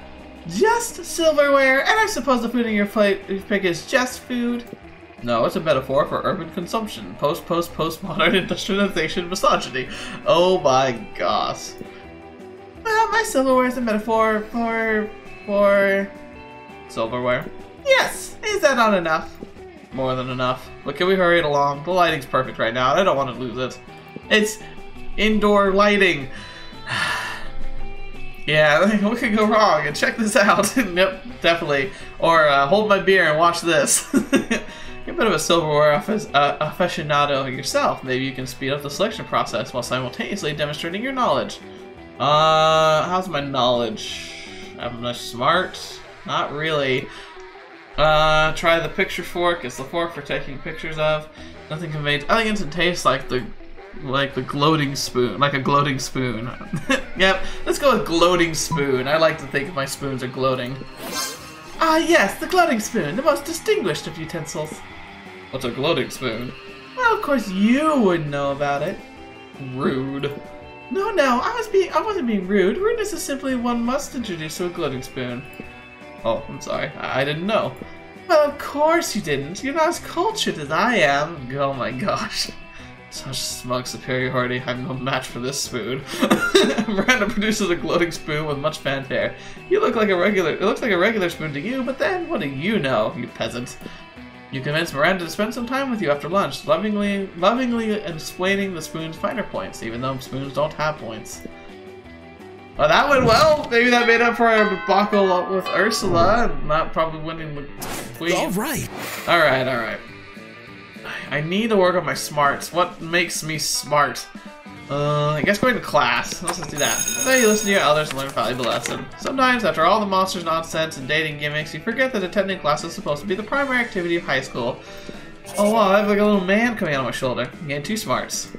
Just silverware? And I suppose the food in your pick is just food? No, it's a metaphor for urban consumption. Postmodern industrialization misogyny. Oh my gosh. Well, my silverware is a metaphor for silverware. Yes! Is that not enough? More than enough. But can we hurry it along? The lighting's perfect right now. I don't want to lose it. It's indoor lighting. Yeah, what could go wrong? And check this out. Yep, definitely. Or hold my beer and watch this. You're a bit of a silverware aficionado yourself. Maybe you can speed up the selection process while simultaneously demonstrating your knowledge. How's my knowledge? Am I smart? Not really. Try the picture fork. It's the fork for taking pictures of. Nothing conveys elegance and taste like the gloating spoon, like a gloating spoon. Yep, let's go with gloating spoon. I like to think of my spoons are gloating. Ah yes, the gloating spoon, the most distinguished of utensils. What's a gloating spoon? Well, of course you would know about it. Rude. No, I wasn't being rude. Rudeness is simply one must introduce to a gloating spoon. Oh, I'm sorry. I didn't know. Well, of course you didn't. You're not as cultured as I am. Oh my gosh. Such smug superiority. I'm no match for this spoon. Miranda produces a gloating spoon with much fanfare. It looks like a regular spoon to you, but then what do you know, you peasant? You convince Miranda to spend some time with you after lunch, lovingly explaining the spoon's finer points, even though spoons don't have points. Well, that went well. Maybe that made up for our debacle with Ursula, not probably winning the queen. All right. All right. I need to work on my smarts. What makes me smart? I guess going to class. Let's just do that. Then you listen to your elders and learn a valuable lesson. Sometimes, after all the monsters nonsense and dating gimmicks, you forget that attending class is supposed to be the primary activity of high school. Oh wow, I have like a little man coming out of my shoulder. I'm getting 2 smarts.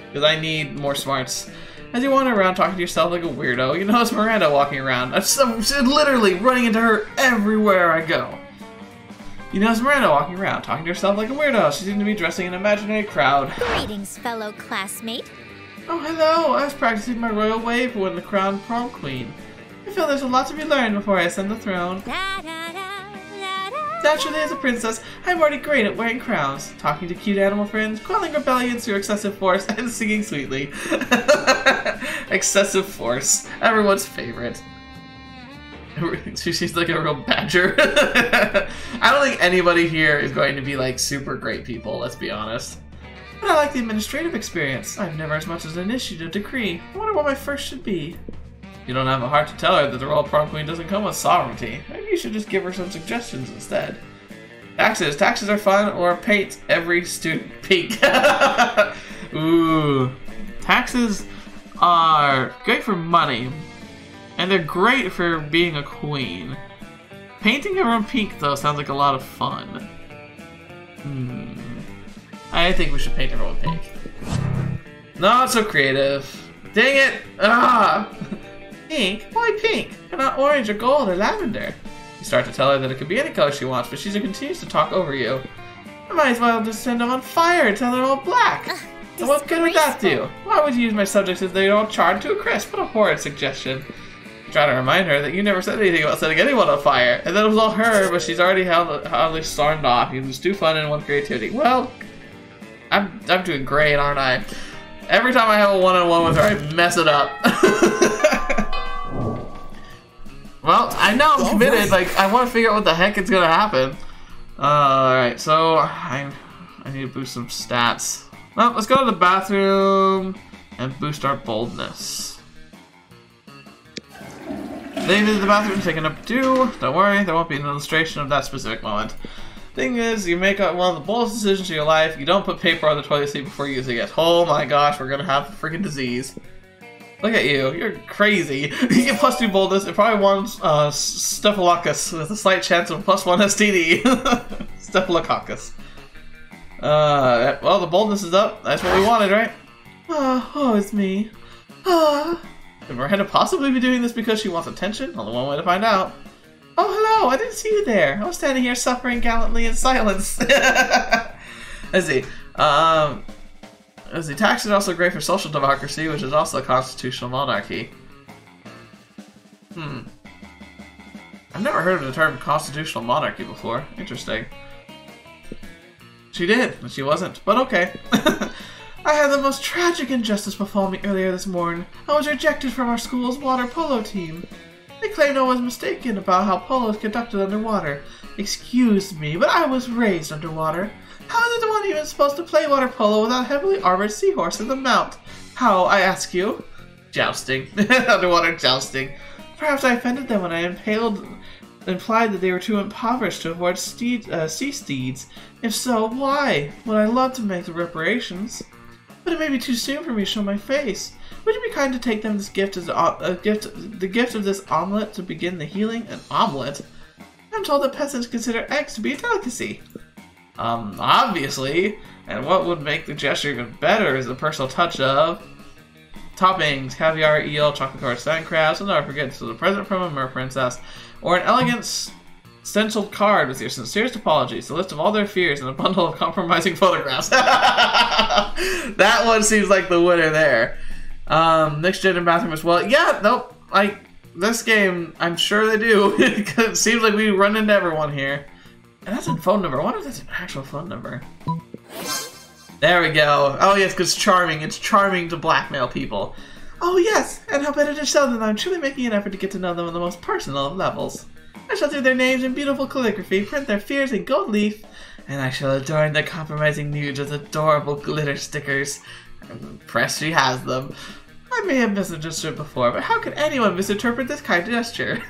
Because I need more smarts. As you wander around talking to yourself like a weirdo, you notice Miranda walking around. I'm literally running into her everywhere I go. You notice Miranda walking around, talking to herself like a weirdo. She seems to be dressing an imaginary crowd. Greetings, fellow classmate. Oh, hello! I was practicing my royal wave for when the crowned prom queen. I feel there's a lot to be learned before I ascend the throne. Naturally, as a princess, I'm already great at wearing crowns, talking to cute animal friends, quelling rebellions through excessive force, and singing sweetly. Excessive force. Everyone's favorite. She's like a real badger. I don't think anybody here is going to be like super great people, let's be honest. But I like the administrative experience. I've never as much as an initiative decree. I wonder what my first should be. You don't have a heart to tell her that the royal prom queen doesn't come with sovereignty. Maybe you should just give her some suggestions instead. Taxes. Taxes are fun, or paint every student pink. Ooh. Taxes are great for money, and they're great for being a queen. Painting everyone pink, though, sounds like a lot of fun. I think we should paint everyone pink. Not so creative. Dang it! Ah! Pink? Why pink? And not orange or gold or lavender? You start to tell her that it could be any color she wants, but she continues to talk over you. I might as well just send them on fire until they're all black. And what good would that do? Why would you use my subjects if they're all charred to a crisp? What a horrid suggestion. Try to remind her that you never said anything about setting anyone on fire, and that it was all her, but she's already hardly stormed off. You was too fun and one creativity. Well, I'm doing great, aren't I? Every time I have a one-on-one with her, I mess it up. Well, I know I'm committed. Like, I want to figure out what the heck is gonna happen. Alright, so I need to boost some stats. Well, let's go to the bathroom and boost our boldness. They visit the bathroom, taking up due. Don't worry, there won't be an illustration of that specific moment. Thing is, you make one of the boldest decisions of your life. You don't put paper on the toilet seat before using it. Oh my gosh, we're gonna have a freaking disease. Look at you, you're crazy. You get +2 boldness and probably 1 Staphylococcus with a slight chance of +1 STD. Staphylococcus. Well, the boldness is up. That's what we wanted, right? Oh, it's me. Could Miranda possibly be doing this because she wants attention? Only one way to find out. Oh, hello! I didn't see you there. I was standing here suffering gallantly in silence. Let's see. Taxes are also great for social democracy, which is also a constitutional monarchy. I've never heard of the term constitutional monarchy before. Interesting. She did, but she wasn't. But okay. I had the most tragic injustice befall me earlier this morning. I was rejected from our school's water polo team. They claimed I was mistaken about how polo is conducted underwater. Excuse me, but I was raised underwater. How is one even supposed to play water polo without a heavily armored seahorse in the mount? How, I ask you? Jousting. Underwater jousting. Perhaps I offended them when I implied that they were too impoverished to afford sea steeds. If so, why? Would I love to make the reparations? But it may be too soon for me to show my face. Would you be kind to take them this gift as the gift of this omelet to begin the healing? An omelet? I'm told that peasants consider eggs to be a delicacy. Obviously. And what would make the gesture even better is the personal touch of toppings, caviar, eel, chocolate-covered sand crabs, and never forget, so the present from a mer princess, or an elegant stenciled card with your sincerest apologies, a list of all their fears, and a bundle of compromising photographs. That one seems like the winner there. Next gen and bathroom as well. Yeah, nope. This game, I'm sure they do. It seems like we run into everyone here. And that's a phone number. I wonder if that's an actual phone number. There we go. Oh yes, because charming. It's charming to blackmail people. Oh yes, and how better to show them I'm truly making an effort to get to know them on the most personal of levels. I shall do their names in beautiful calligraphy, print their fears in gold leaf, and I shall adorn their compromising nudes with adorable glitter stickers. I'm impressed she has them. I may have misunderstood before, but how could anyone misinterpret this kind gesture?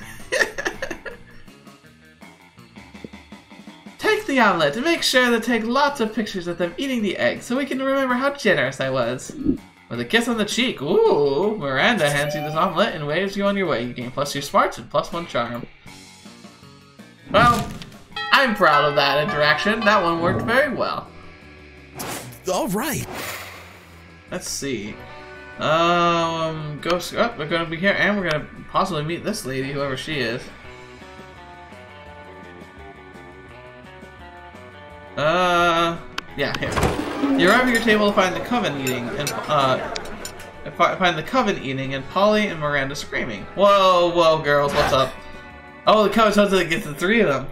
Take the omelet and make sure to take lots of pictures of them eating the egg so we can remember how generous I was. with a kiss on the cheek. Ooh, Miranda hands you this omelet and waves you on your way. You gain +2 smarts and +1 charm. Well, I'm proud of that interaction. That one worked very well. All right. Let's see. Ghost. Oh, we're gonna be here, and we're gonna possibly meet this lady, whoever she is. Yeah, here. You arrive at your table to find the coven eating, and Polly and Miranda screaming. Whoa, whoa, girls, what's up? Oh, the coven suddenly gets the 3 of them.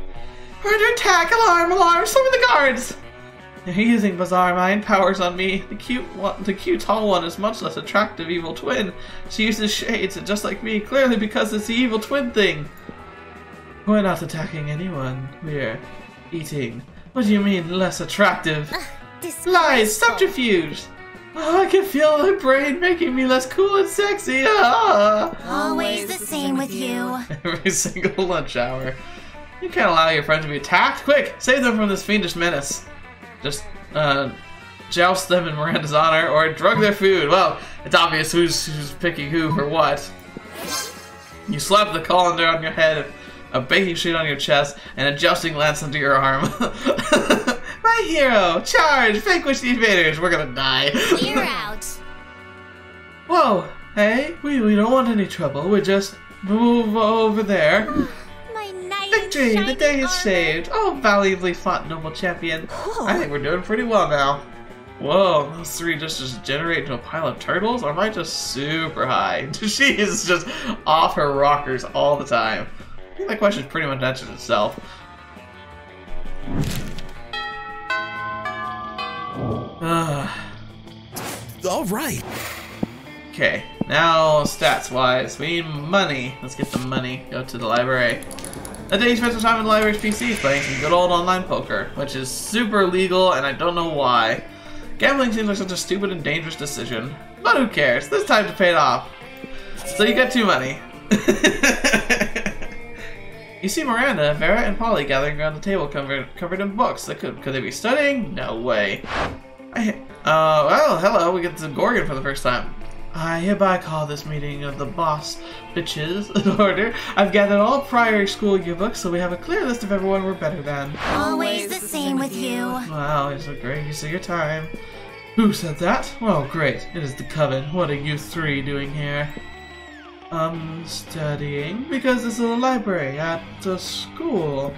We're under attack! Alarm! Alarm! Summon the guards! You're using bizarre mind powers on me. The cute tall one is much less attractive evil twin. She uses shades, and just like me, clearly because it's the evil twin thing. We're not attacking anyone. We're eating. What do you mean, less attractive? Lies! Subterfuge! Oh, I can feel my brain making me less cool and sexy. Always the same with you. Every single lunch hour. You can't allow your friends to be attacked. Quick, save them from this fiendish menace. Just, joust them in Miranda's honor, or drug their food. Well, it's obvious who's picking who for what. You slap the colander on your head, a baking sheet on your chest, and a jousting lance under your arm. My hero! Charge! Vanquish the invaders! We're gonna die. You're out. Whoa! Hey, we don't want any trouble. We just move over there. My knight. Victory! The day is saved! Oh, valiantly fought, noble champion. I think we're doing pretty well now. Whoa, those 3 just generate into a pile of turtles? Or am I just super high? She is just off her rockers all the time. I think that question pretty much answers itself. All right. Okay, now stats-wise, we need money. Let's get the money. Go to the library. That day you spent some time in the library's PCs playing some good old online poker, which is super illegal, and I don't know why. Gambling seems like such a stupid and dangerous decision, but who cares? There's time to pay it off. So you get 2 money. You see Miranda, Vera, and Polly gathering around the table covered in books. Could they be studying? No way. Well, hello, we get to Gorgon for the first time. I hereby call this meeting of the boss bitches in order. I've gathered all prior school yearbooks, so we have a clear list of everyone we're better than. Always the same with you. Wow, it's a great use of your time. Who said that? Well, great. It is the Coven. What are you 3 doing here? Studying because this is a library at the school.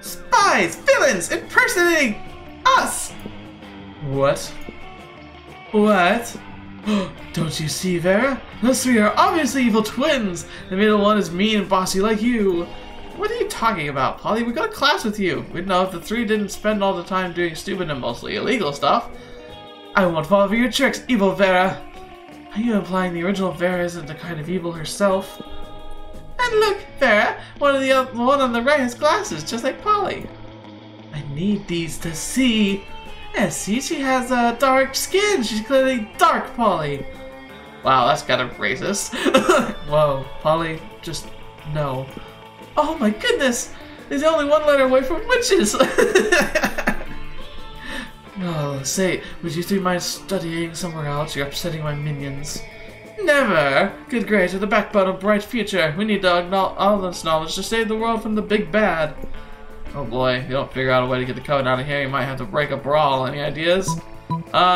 Spies! Villains! Impersonating us! What? What? Don't you see, Vera? Those 3 are obviously evil twins! The middle one is mean and bossy like you. What are you talking about, Polly? We got a class with you. We'd know if the 3 didn't spend all the time doing stupid and mostly illegal stuff. I won't fall for your tricks, evil Vera. Are you implying the original Vera isn't the kind of evil herself? And look, Vera, one on the right has glasses, just like Polly. I need these to see. Yeah, see, she has dark skin. She's clearly dark, Polly. Wow, that's kind of racist. Whoa, Polly, just no. Oh my goodness, he's only 1 letter away from witches. Oh, say, would you 3 mind studying somewhere else? You're upsetting my minions. Never! Good grades are the backbone of bright future. We need all this knowledge to save the world from the big bad. Oh boy, if you don't figure out a way to get the Coven out of here, you might have to break a brawl. Any ideas?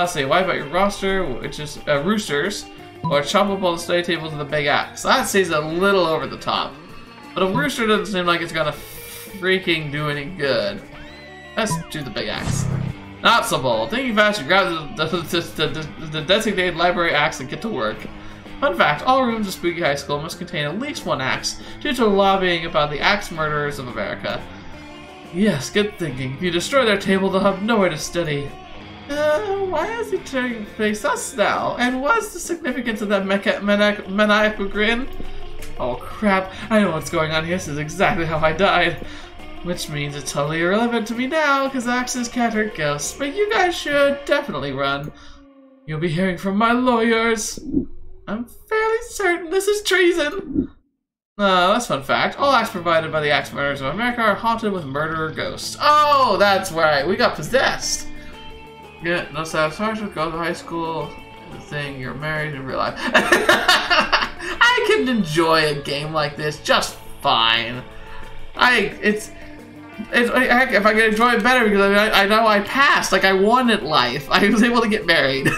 Say, wipe out your roster, which is roosters, or chop up all the study tables with a big axe. That seems a little over the top. But a rooster doesn't seem like it's gonna freaking do any good. Let's do the big axe. Not so bold. Thinking fast, you grab the designated library axe and get to work. Fun fact, all rooms of Spooky High School must contain at least 1 axe, due to lobbying about the axe murderers of America. Yes, good thinking. If you destroy their table, they'll have nowhere to study. Why is he turning to face us now? And what's the significance of that maniacal grin? Oh crap, I know what's going on here. This is exactly how I died. Which means it's totally irrelevant to me now, because axes can't hurt ghosts. But you guys should definitely run. You'll be hearing from my lawyers. I'm fairly certain this is treason. That's a fun fact. All acts provided by the axe murderers of America are haunted with murderer ghosts. Oh, that's right. We got possessed. Yeah, no satisfaction. Go to high school. the thing, you're married in real life. I can enjoy a game like this just fine. If I can enjoy it better because I know I passed, like I won at life. I was able to get married.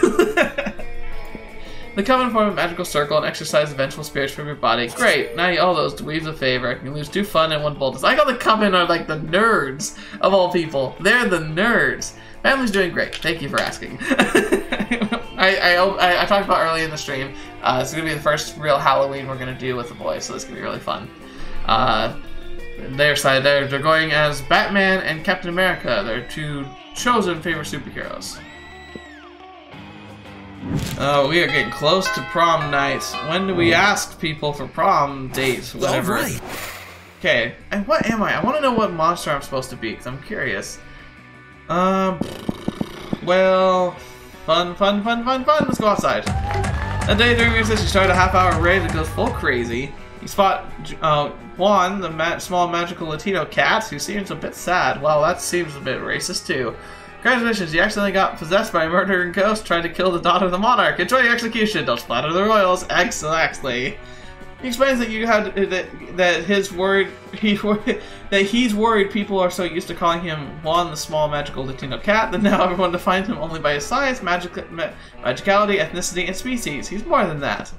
The covenant form a magical circle and exercise the vengeful spirits from your body. Great, now you owe those dweebs a favor. You lose 2 fun and 1 boldness. I got the covenant are like the nerds of all people. They're the nerds. Family's doing great. Thank you for asking. I talked about early in the stream. It's gonna be the first real Halloween we're gonna do with the boys, so it's gonna be really fun. They're going as Batman and Captain America. They're 2 chosen favorite superheroes. Oh, we are getting close to prom night. When do we ask people for prom dates? Whatever. All right. Okay, and what am I? I want to know what monster I'm supposed to be, because I'm curious. Well, fun. Let's go outside. A day during recess, you start a half-hour raid that goes full crazy. You spot Juan, the small magical Latino cat, who seems a bit sad. Well, that seems a bit racist, too. Congratulations, you accidentally got possessed by a murdering ghost trying to kill the daughter of the monarch. Enjoy your execution. Don't splatter the royals. Exactly. He explains that you had that he's worried people are so used to calling him Juan the small magical Latino cat that now everyone defines him only by his size, magicality, ethnicity, and species. He's more than that.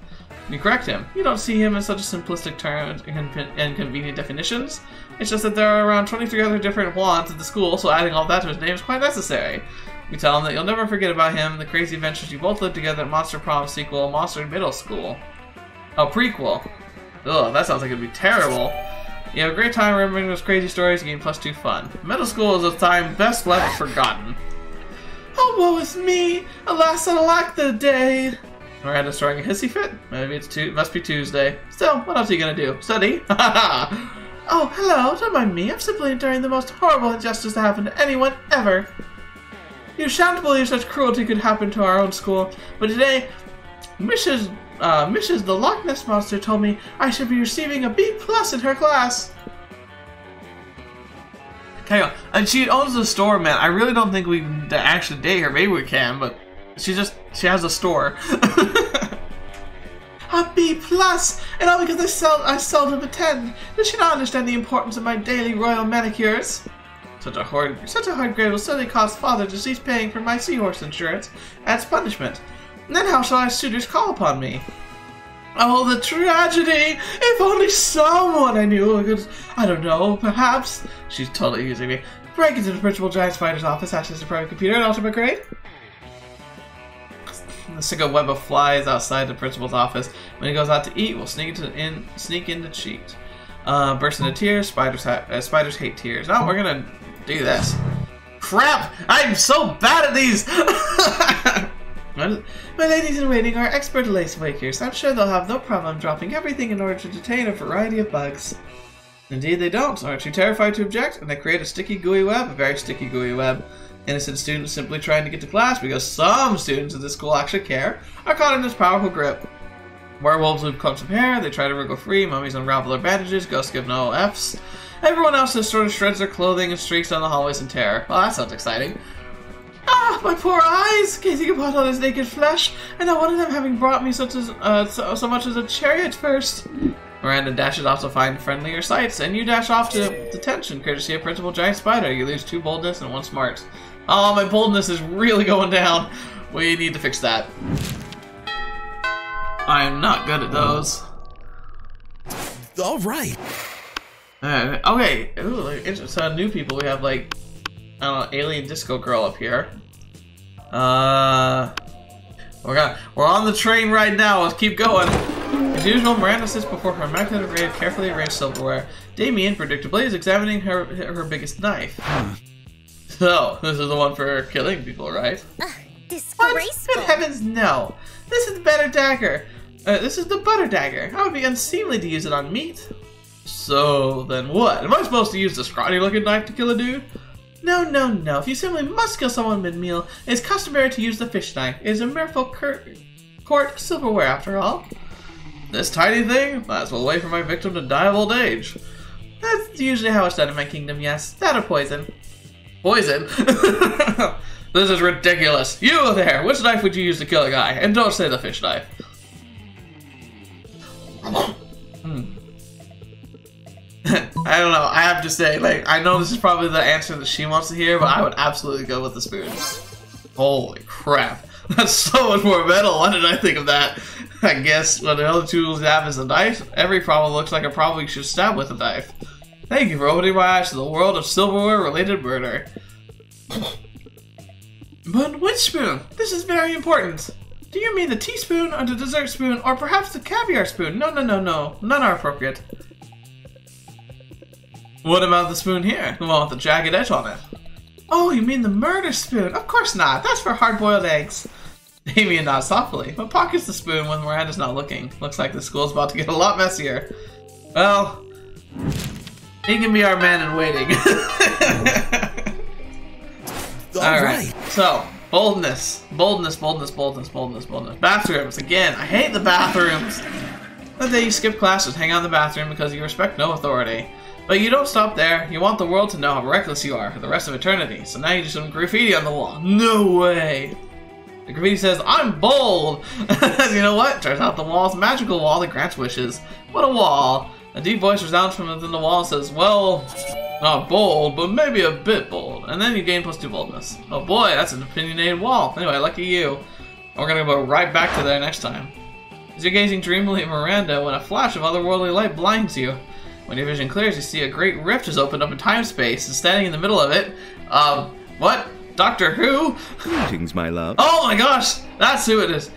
You correct him. You don't see him in such a simplistic terms and convenient definitions. It's just that there are around 23 other different Juans at the school, so adding all that to his name is quite necessary. You tell him that you'll never forget about him, the crazy adventures you both lived together at Monster Prom sequel, Monster Middle School. Oh, prequel. Ugh, that sounds like it'd be terrible. You have a great time remembering those crazy stories and gain +2 fun. Middle school is a time best left forgotten. Oh, woe is me! Alas, I lack the day! Miranda's throwing a hissy fit? Maybe it must be Tuesday. Still, what else are you gonna do? Study? Oh, hello, don't mind me. I'm simply enduring the most horrible injustice to happen to anyone ever. You shan't believe such cruelty could happen to our own school, but today, Mrs. the Loch Ness Monster told me I should be receiving a B+ in her class. Okay, and she owns the store, man. I really don't think we can actually date her. Maybe we can, but she has a store. A B+, and all because I seldom attend. Does she not understand the importance of my daily royal manicures? Such a hard grade will certainly cause father to cease paying for my seahorse insurance as punishment. And then how shall our suitors call upon me? Oh, the tragedy! If only someone I knew could, I don't know, perhaps. She's totally using me. Break into the Principal Giant Spider's office, access the private computer, and alter my grade. The sicko web of flies outside the principal's office. When he goes out to eat, we'll sneak in to cheat. Burst into tears. Spiders hate tears. No, we're gonna do this. Crap! I'm so bad at these. My ladies in waiting are expert lace wakers. I'm sure they'll have no problem dropping everything in order to detain a variety of bugs. Indeed, they don't. Aren't you terrified to object? And they create a sticky, gooey web, a very sticky, gooey web. Innocent students simply trying to get to class because some students at this school actually care are caught in this powerful grip. Werewolves loop clumps of hair, they try to wriggle free, mummies unravel their bandages, ghosts give no Fs. Everyone else just sort of shreds their clothing and streaks down the hallways in terror. Well, that sounds exciting. Ah, my poor eyes! Gazing upon all this naked flesh, and not one of them having brought me so much as a chariot first. Miranda dashes off to find friendlier sights, and you dash off to detention, courtesy of Principal Giant Spider. You lose 2 boldness and 1 smart. Oh, my boldness is really going down. We need to fix that. I am not good at those. All right. Okay. Ooh, so new people. We have like, I don't know, alien disco girl up here. We're on the train right now. Let's keep going. As usual, Miranda sits before her immaculate array of carefully arranged silverware. Damien, predictably, is examining her biggest knife. So, this is the one for killing people, right? Disgraceful. Good heavens, no. This is the better dagger. This is the butter dagger. How would be unseemly to use it on meat? So, then what? Am I supposed to use the scrawny-looking knife to kill a dude? No. If you simply must kill someone mid-meal, it's customary to use the fish knife. It is a mereful court silverware, after all. This tiny thing? Might as well wait for my victim to die of old age. That's usually how it's done in my kingdom, yes. That or poison. Poison? This is ridiculous. You there, which knife would you use to kill a guy? And don't say the fish knife. I don't know, I have to say, like, I know this is probably the answer that she wants to hear, but I would absolutely go with the spoons. Holy crap. That's so much more metal. Why did I think of that? I guess what the other tools have is a knife. Every problem looks like I probably should stab with a knife. Thank you for opening my eyes to the world of silverware-related murder. But which spoon? This is very important. Do you mean the teaspoon, or the dessert spoon, or perhaps the caviar spoon? No. None are appropriate. What about the spoon here? The one with the jagged edge on it? Oh, you mean the murder spoon? Of course not. That's for hard-boiled eggs. Amy nods softly, but pockets the spoon when Miranda's not looking. Looks like the school's about to get a lot messier. Well, he can be our man in waiting. Alright, so, boldness. Bathrooms, again, I hate the bathrooms. That day you skip class, just hang out in the bathroom because you respect no authority. But you don't stop there. You want the world to know how reckless you are for the rest of eternity. So now you do some graffiti on the wall. No way! The graffiti says, I'm bold! You know what? Turns out the wall's a magical wall that grants wishes. What a wall! A deep voice resounds from within the wall and says, well, not bold, but maybe a bit bold. And then you gain +2 boldness. Oh boy, that's an opinionated wall. Anyway, lucky you. We're gonna go right back to there next time. As you're gazing dreamily at Miranda, when a flash of otherworldly light blinds you. When your vision clears, you see a great rift has opened up in time-space, and standing in the middle of it, what? Doctor Who? Greetings, my love. Oh my gosh, that's who it is.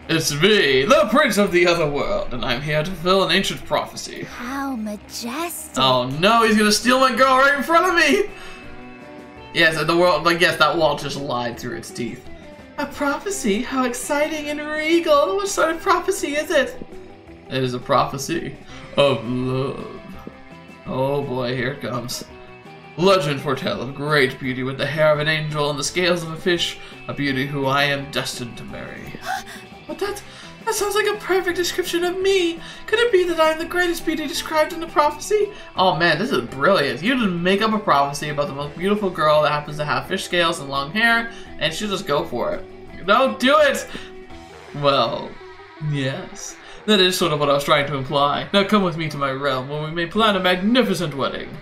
It's me, the Prince of the Otherworld, and I'm here to fulfill an ancient prophecy. How majestic. Oh no, he's gonna steal my girl right in front of me! Yes, the world, like, yes, that wall just lied through its teeth. A prophecy? How exciting and regal! What sort of prophecy is it? It is a prophecy of love. Oh boy, here it comes. Legend foretell of great beauty with the hair of an angel and the scales of a fish, a beauty who I am destined to marry. But that sounds like a perfect description of me. Could it be that I am the greatest beauty described in the prophecy? Oh man, this is brilliant. You just make up a prophecy about the most beautiful girl that happens to have fish scales and long hair, and she'll just go for it. No, do it! Well, yes. That is sort of what I was trying to imply. Now come with me to my realm, where we may plan a magnificent wedding.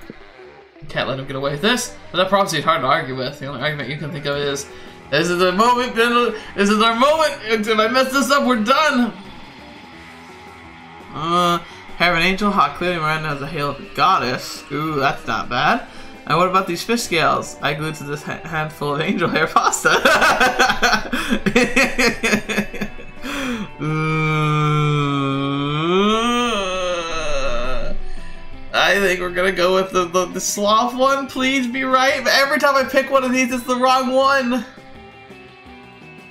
Can't let him get away with this. But that prophecy is hard to argue with. The only argument you can think of is, this is the moment, this is our moment. If I mess this up, we're done. Hair of an angel, hot clearly Miranda has a hail of a goddess. Ooh, that's not bad. And what about these fish scales? I glued to this handful of angel hair pasta. I think we're gonna go with the sloth one. Please be right. But every time I pick one of these, it's the wrong one.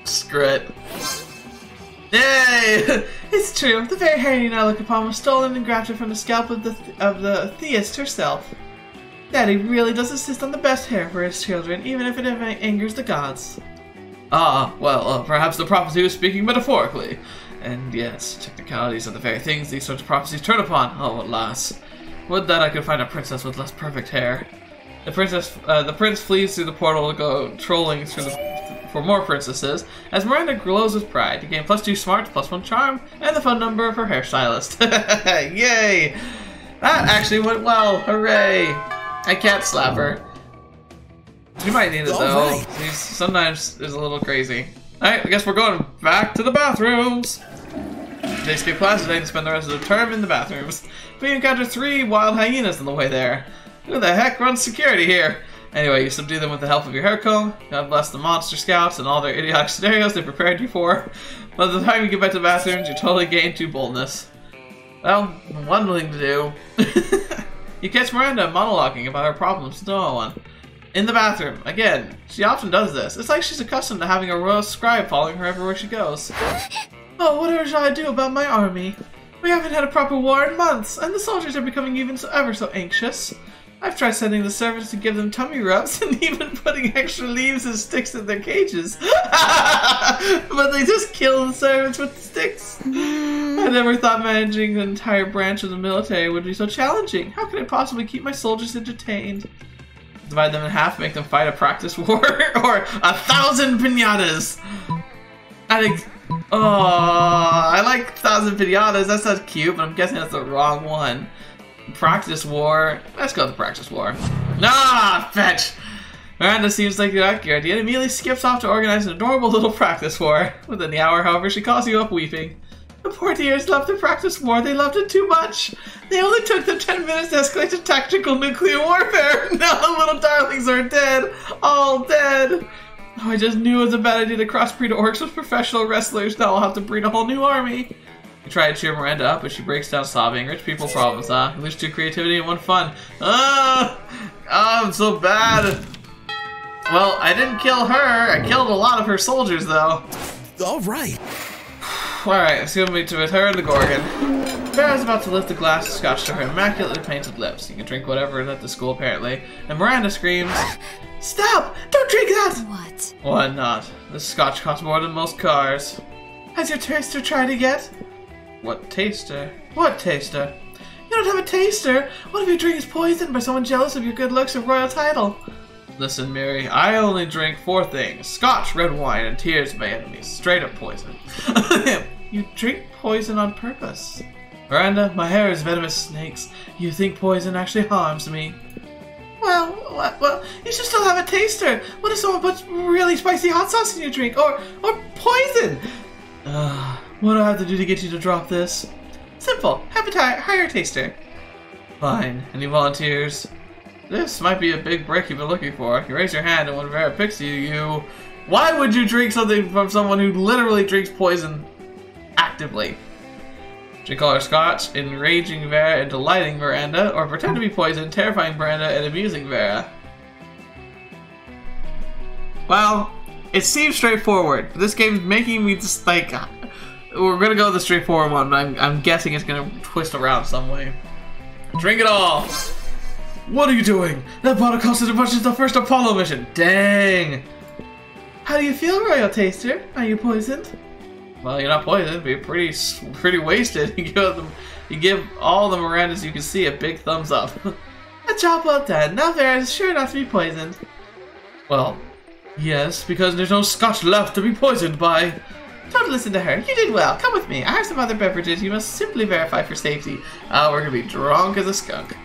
Screw it. Yay! It's true. The very hair you now look upon was stolen and grafted from the scalp of the theist herself. Daddy really does insist on the best hair for his children, even if it angers the gods. Well, perhaps the prophecy was speaking metaphorically. And yes, technicalities are the very things these sorts of prophecies turn upon. Oh, alas. Would that I could find a princess with less perfect hair. The prince flees through the portal to go trolling for more princesses. As Miranda glows with pride, to gain +2 smarts, +1 charm, and the phone number of her hairstylist. Yay! That actually went well. Hooray! I can't slap her. She might need it though. Right. She sometimes is a little crazy. Alright, I guess we're going back to the bathrooms. They skip class today to spend the rest of the term in the bathrooms. But you encounter 3 wild hyenas on the way there. Who the heck runs security here? Anyway, you subdue them with the help of your hair comb. God bless the monster scouts and all their idiotic scenarios they prepared you for. By the time you get back to the bathrooms, you totally gain 2 boldness. Well, one thing to do. You catch Miranda monologuing about her problems to no one. In the bathroom. Again, she often does this. It's like she's accustomed to having a royal scribe following her everywhere she goes. Oh, whatever shall I do about my army? We haven't had a proper war in months, and the soldiers are becoming ever so anxious. I've tried sending the servants to give them tummy rubs and even putting extra leaves and sticks in their cages. But they just kill the servants with the sticks. I never thought managing an entire branch of the military would be so challenging. How could I possibly keep my soldiers entertained? Divide them in half, make them fight a practice war, or 1,000 pinatas. I like 1,000 pinatas. That sounds cute, but I'm guessing that's the wrong one. Practice war. Let's go with the practice war. Ah, fetch. Miranda seems like the accurate idea and immediately skips off to organize an adorable little practice war. Within the hour, however, she calls you up weeping. The poor dears loved the practice war. They loved it too much. They only took them 10 minutes to escalate to tactical nuclear warfare. Now the little darlings are dead. All dead. Oh, I just knew it was a bad idea to crossbreed orcs with professional wrestlers. Now I'll have to breed a whole new army. You try to cheer Miranda up, but she breaks down sobbing. Rich people problems, huh? At least 2 creativity and 1 fun. I'm so bad. Well, I didn't kill her. I killed a lot of her soldiers, though. All right. Alright, it's gonna be with her and the Gorgon. Farrah's about to lift the glass of scotch to her immaculately painted lips. You can drink whatever is at the school, apparently. And Miranda screams, "Stop! Don't drink that!" What? Why not? This scotch costs more than most cars. Has your taster tried it yet? What taster? What taster? You don't have a taster? What if your drink is poisoned by someone jealous of your good looks or royal title? Listen, Mary, I only drink 4 things. Scotch, red wine, and tears of my enemies. Straight up poison. You drink poison on purpose. Miranda, my hair is venomous snakes. You think poison actually harms me? Well, you should still have a taster. What if someone puts really spicy hot sauce in your drink? Or poison? What do I have to do to get you to drop this? Simple. Have a higher taster. Fine. Any volunteers? This might be a big break you've been looking for. You raise your hand and when Vera picks you... Why would you drink something from someone who literally drinks poison actively? Drink all her scotch, enraging Vera and delighting Miranda, or pretend to be poisoned, terrifying Miranda and amusing Vera. Well, it seems straightforward. This game's making me just like... We're gonna go with the straightforward one, but I'm guessing it's gonna twist around some way. Drink it all! What are you doing? That bottle cost as much as the first Apollo mission. Dang! How do you feel, Royal Taster? Are you poisoned? Well, you're not poisoned, but you're pretty wasted. You give all the Mirandas you can see a big thumbs up. A job well done. Now Vera is sure not to be poisoned. Well, yes, because there's no scotch left to be poisoned by. Don't listen to her. You did well. Come with me. I have some other beverages you must simply verify for safety. We're gonna be drunk as a skunk.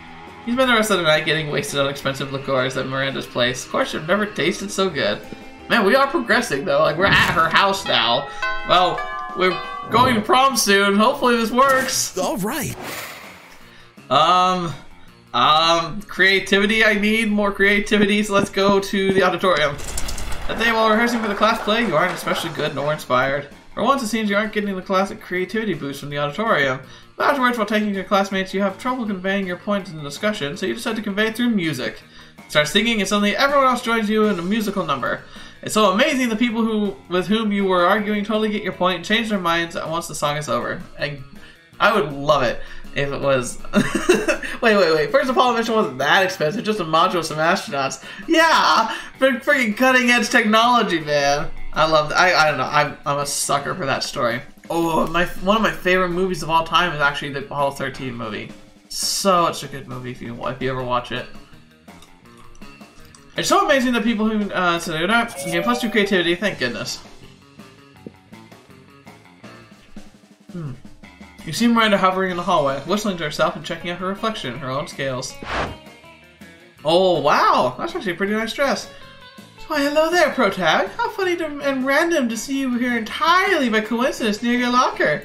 You spend the rest of the night getting wasted on expensive liqueurs at Miranda's place. Of course, you've never tasted so good. Man, we are progressing though. Like, we're at her house now. Well, we're going to prom soon. Hopefully this works. All right. Creativity. I need more creativity, so let's go to the auditorium. That day while rehearsing for the class play, you aren't especially good nor inspired. For once, it seems you aren't getting the classic creativity boost from the auditorium. But afterwards, while taking your classmates, you have trouble conveying your point in the discussion, so you decide to convey it through music. Start singing, and suddenly everyone else joins you in a musical number. It's so amazing the people with whom you were arguing totally get your point and change their minds once the song is over. I would love it if it was... wait. First Apollo mission wasn't that expensive, just a module with some astronauts. Yeah! Freaking cutting edge technology, man. I love that. I don't know. I'm a sucker for that story. Oh, one of my favorite movies of all time is actually the Apollo 13 movie. Such a good movie if you ever watch it. It's so amazing that people who so they're not get +2 creativity. Thank goodness. You see Miranda hovering in the hallway, whistling to herself and checking out her reflection in her own scales. Oh wow, that's actually a pretty nice dress. Why, hello there, Protag. How funny and random to see you here entirely by coincidence near your locker.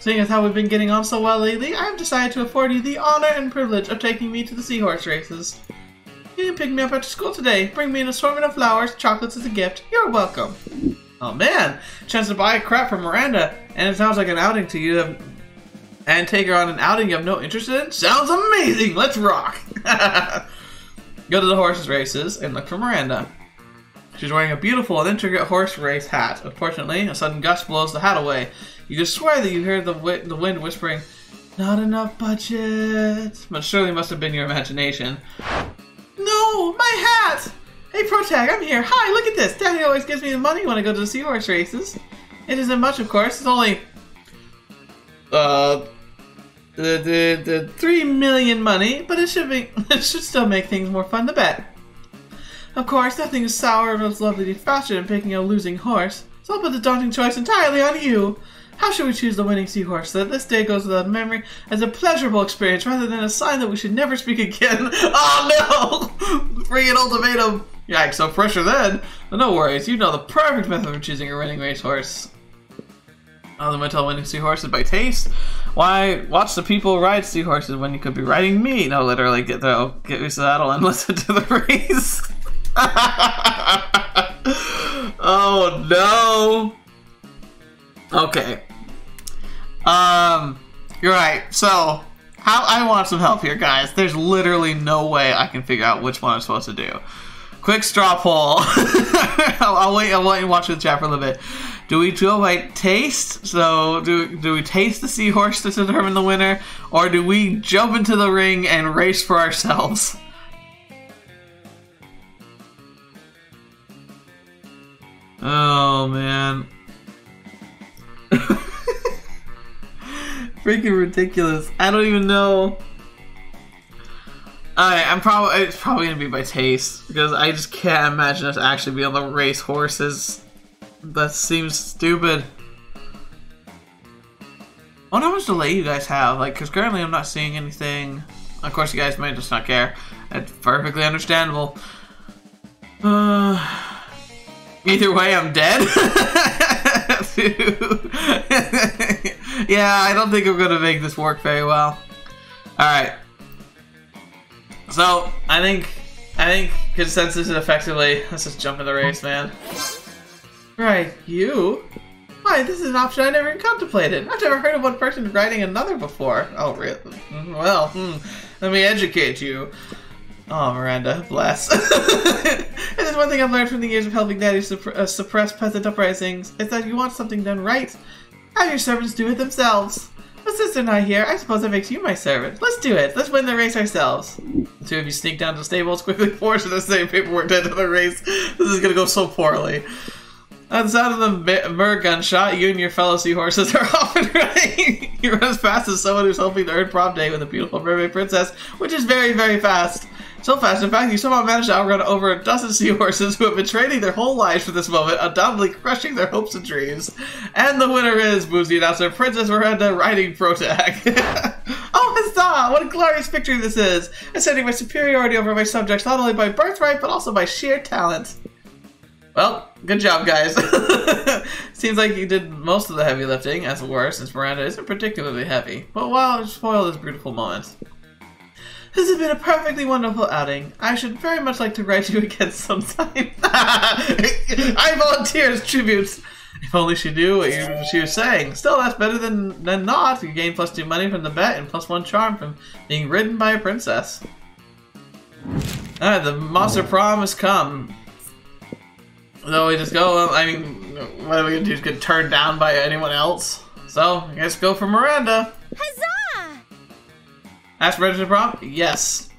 Seeing as how we've been getting on so well lately, I have decided to afford you the honor and privilege of taking me to the seahorse races. You can pick me up after school today. Bring me an assortment of flowers, chocolates as a gift. You're welcome. Oh man, chance to buy crap from Miranda, and it sounds like an outing to you, and take her on an outing you have no interest in? Sounds amazing! Let's rock! Go to the horses races and look for Miranda. She's wearing a beautiful and intricate horse race hat. Unfortunately, a sudden gust blows the hat away. You can swear that you hear the wind whispering, "Not enough budget." But surely must have been your imagination. No, my hat! Hey, Protag, I'm here. Hi, look at this. Daddy always gives me the money when I go to the seahorse races. It isn't much, of course. It's only the 3 million money, but it should still make things more fun to bet. Of course, nothing is sour or else lovely faster than picking a losing horse. So I'll put the daunting choice entirely on you. How should we choose the winning seahorse so that this day goes without memory as a pleasurable experience rather than a sign that we should never speak again? Oh no! Bring an ultimatum! Yikes, so pressure then. But no worries, you know the perfect method of choosing a winning racehorse. The way to tell winning seahorse is by taste. Why watch the people ride seahorses when you could be riding me? No, literally, get your saddle and listen to the race. Oh no. Okay. You're right. So, I want some help here, guys. There's literally no way I can figure out which one I'm supposed to do. Quick straw poll. I'll wait and watch the chat for a little bit. Do we go by taste? So, do we taste the seahorse to determine the winner? Or do we jump into the ring and race for ourselves? Oh, man. Freaking ridiculous. I don't even know. Alright, it's probably gonna be by taste because I just can't imagine us actually being able to race horses. That seems stupid. I wonder how much delay you guys have, like, because currently I'm not seeing anything. Of course, you guys might just not care. That's perfectly understandable. Either way, I'm dead. Yeah, I don't think I'm gonna make this work very well. Alright. So, I think consensus is effectively, let's just jump in the race, man. Right, you? Why, this is an option I never even contemplated. I've never heard of one person riding another before. Oh, really? Well, let me educate you. Oh, Miranda, bless. If there's one thing I've learned from the years of helping Daddy suppress peasant uprisings, it's that if you want something done right, have your servants do it themselves. With Sister and I here, I suppose that makes you my servant. Let's do it. Let's win the race ourselves. The two of you sneak down to the stables, quickly force the same paperwork to enter the race. This is gonna go so poorly. At the sound of the Mur gunshot, you and your fellow seahorses are off and running. You run as fast as someone who's hoping to earn prom day with a beautiful mermaid princess, which is very, very fast. So fast, in fact, you somehow managed to outrun over a dozen seahorses who have been training their whole lives for this moment, undoubtedly crushing their hopes and dreams. And the winner is, boozy announcer, Princess Miranda riding Protag. Oh, huzzah! What a glorious victory this is! Ascending my superiority over my subjects not only by birthright, but also by sheer talent. Well, good job, guys. Seems like you did most of the heavy lifting, as it were, since Miranda isn't particularly heavy. But wow, spoil this beautiful moment. This has been a perfectly wonderful outing. I should very much like to write you again sometime. I volunteer as tribute. If only she knew what she was saying. Still, that's better than not. You gain +2 money from the bet and +1 charm from being ridden by a princess. Alright, the Monster Prom has come. So we just go, I mean, what are we gonna do? Just get turned down by anyone else? So, I guess go for Miranda. Huzzah! Ask Miranda to prom? Yes.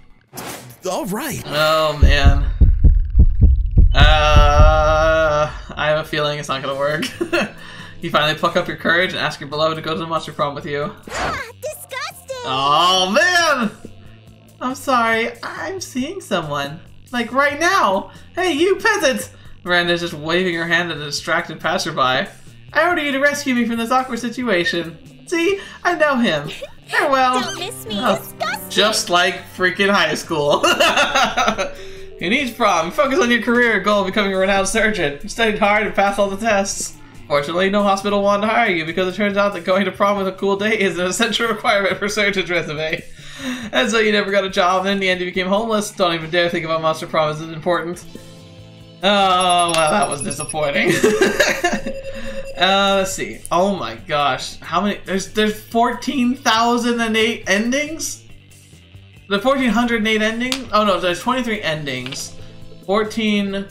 Alright. Oh, man. I have a feeling it's not gonna work. You finally pluck up your courage and ask your beloved to go to the Monster Prom with you. Ah, disgusting! Oh, man! I'm sorry, I'm seeing someone. Like, right now! Hey, you peasant! Miranda's just waving her hand at a distracted passerby. I order you to rescue me from this awkward situation. See? I know him. Farewell. Don't miss me, disgusting! Just like freaking high school. You need prom. Focus on your career goal of becoming a renowned surgeon. You studied hard and passed all the tests. Fortunately, no hospital wanted to hire you because it turns out that going to prom with a cool date is an essential requirement for surgeon's resume. And so you never got a job, and in the end you became homeless. Don't even dare think about Monster Prom as important. Oh, well, that was disappointing. Let's see. Oh my gosh. How many? There's 14,008 endings? The 1,408 endings? Oh no, there's 23 endings. 14 and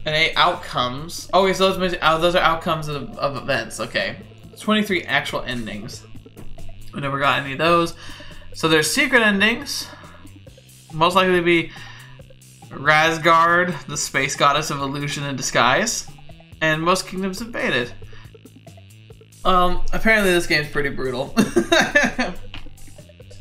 8 outcomes. Oh, okay, so those are outcomes of events. Okay. 23 actual endings. We never got any of those. So there's secret endings. Most likely to be Razgard, the space goddess of illusion and disguise. And most kingdoms invaded. Apparently this game's pretty brutal.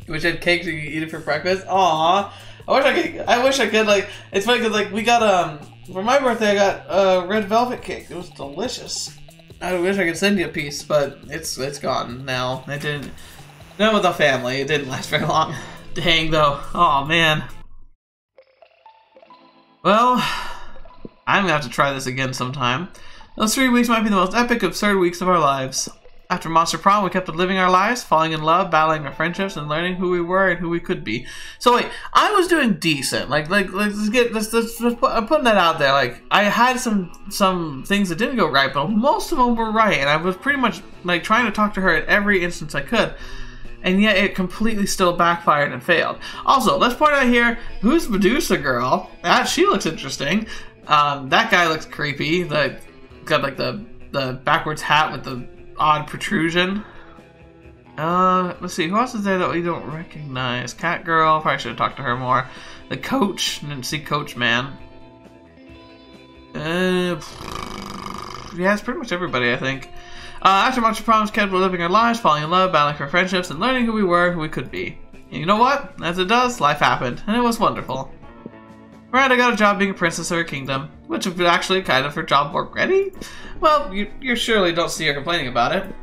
Wish I had cake so you could eat it for breakfast. Aww. I wish I could, like, it's funny because, like, we got, for my birthday I got a red velvet cake. It was delicious. I wish I could send you a piece, but it's gone now. It didn't, not with the family, it didn't last very long. Dang, though. Oh, man. Well, I'm gonna have to try this again sometime. Those 3 weeks might be the most epic, absurd weeks of our lives. After Monster Prom, we kept living our lives, falling in love, battling our friendships, and learning who we were and who we could be. So wait, I was doing decent. Like let's I'm putting that out there. Like I had some things that didn't go right, but most of them were right, and I was pretty much like trying to talk to her at every instance I could. And yet it completely still backfired and failed. Also, let's point out here, who's Medusa girl? She looks interesting. That guy looks creepy. Got like the backwards hat with the odd protrusion. Let's see, who else is there that we don't recognize? Cat girl, probably should have talked to her more. The coach, didn't see Coach Man. Yeah, it's pretty much everybody, I think. After Monster Prom, we kept living our lives, falling in love, battling for friendships, and learning who we were and who we could be. And you know what? As it does, life happened, and it was wonderful. Right, I got a job being a princess of her kingdom, which is actually kind of her job already. Well, you surely don't see her complaining about it.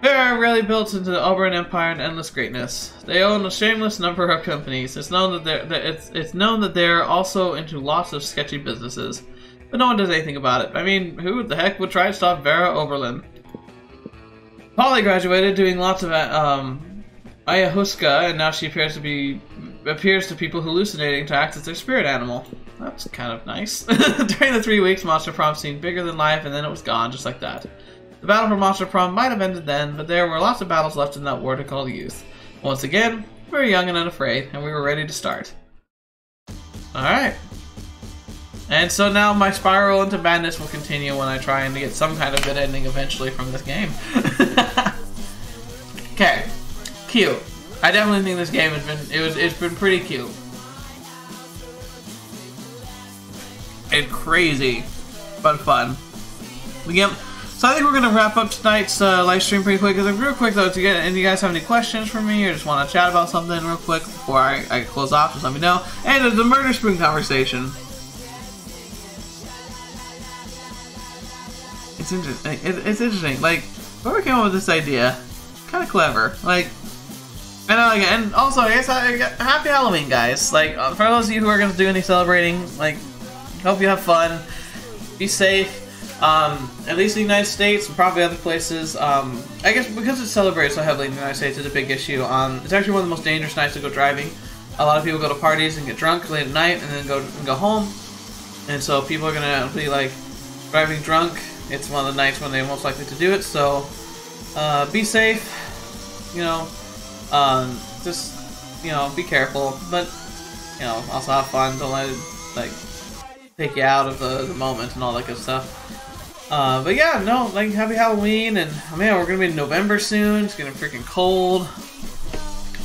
Vera really built into the Auburn Empire and endless greatness. They own a shameless number of companies. It's known that they're also into lots of sketchy businesses, but no one does anything about it. I mean, who the heck would try to stop Vera Oberlin? Polly graduated, doing lots of ayahuasca, and now she appears to people hallucinating to act as their spirit animal. That's kind of nice. During the 3 weeks, Monster Prom seemed bigger than life, and then it was gone, just like that. The battle for Monster Prom might have ended then, but there were lots of battles left in that war to call youth. Once again, we were young and unafraid, and we were ready to start. Alright. And so now my spiral into madness will continue when I try and get some kind of good ending eventually from this game. Okay. Cute. I definitely think this game it's been pretty cute. And crazy, but fun. Again, so I think we're gonna wrap up tonight's live stream pretty quick. Real quick though, and you guys have any questions for me or just want to chat about something real quick before I close off, just let me know. And there's the murder spoon conversation. It's interesting. It's interesting. Like, whoever came up with this idea, kind of clever. Like. I know, like, and also, I guess, happy Halloween, guys. Like, for those of you who are going to do any celebrating, like, hope you have fun. Be safe. At least in the United States and probably other places. I guess because it's celebrated so heavily in the United States, it's a big issue. It's actually one of the most dangerous nights to go driving. A lot of people go to parties and get drunk late at night and then go home. And so people are going to be, like, driving drunk. It's one of the nights when they're most likely to do it. So, be safe. You know. Just, you know, be careful, but, you know, also have fun. Don't let it, like, take you out of the moment and all that good stuff. But yeah, no, like, happy Halloween, and, oh man, we're gonna be in November soon. It's getting freaking cold,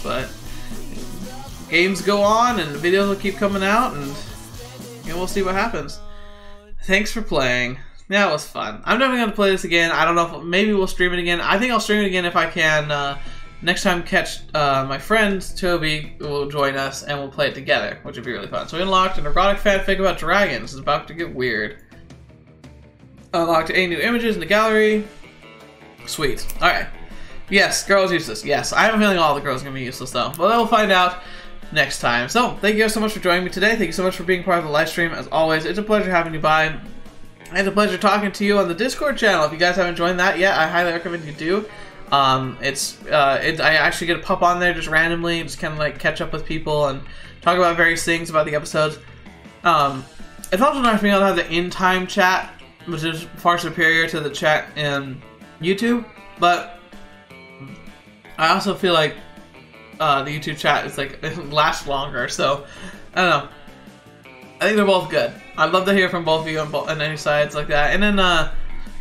but games go on, and the videos will keep coming out, and, you know, we'll see what happens. Thanks for playing. Yeah, it was fun. I'm definitely gonna play this again. I don't know if, maybe we'll stream it again. I think I'll stream it again if I can, next time, my friend Toby will join us and we'll play it together, which would be really fun. So we unlocked an erotic fanfic about dragons. It's about to get weird. Unlocked 8 new images in the gallery. Sweet. Alright. Yes, girls useless. Yes, I have a feeling all the girls are going to be useless though. But we'll find out next time. So, thank you guys so much for joining me today. Thank you so much for being part of the live stream. As always, it's a pleasure having you by. It's a pleasure talking to you on the Discord channel. If you guys haven't joined that yet, I highly recommend you do. I actually get to pop on there just randomly and just kind of like catch up with people and talk about various things about the episodes. It's also nice being able to have the in-time chat, which is far superior to the chat in YouTube, but I also feel like the YouTube chat is like, it lasts longer, so I don't know. I think they're both good. I'd love to hear from both of you on any sides like that. And then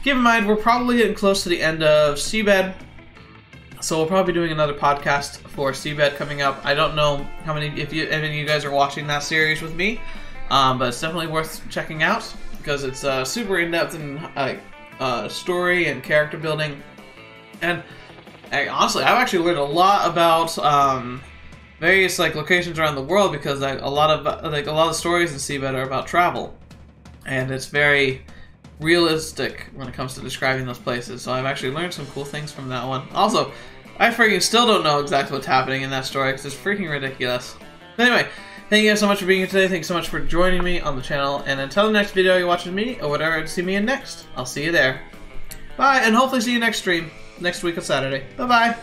keep in mind, we're probably getting close to the end of Seabed. So we'll probably be doing another podcast for Seabed coming up. I don't know how many, if any of you guys are watching that series with me, but it's definitely worth checking out because it's super in-depth and story and character building. And honestly, I've actually learned a lot about various like locations around the world because like a lot of stories in Seabed are about travel, and it's very realistic when it comes to describing those places. So I've actually learned some cool things from that one. Also, I freaking still don't know exactly what's happening in that story because it's freaking ridiculous. But anyway, thank you guys so much for being here today. Thanks so much for joining me on the channel. And until the next video you're watching me or whatever to see me in next, I'll see you there. Bye, and hopefully see you next stream next week on Saturday. Bye bye.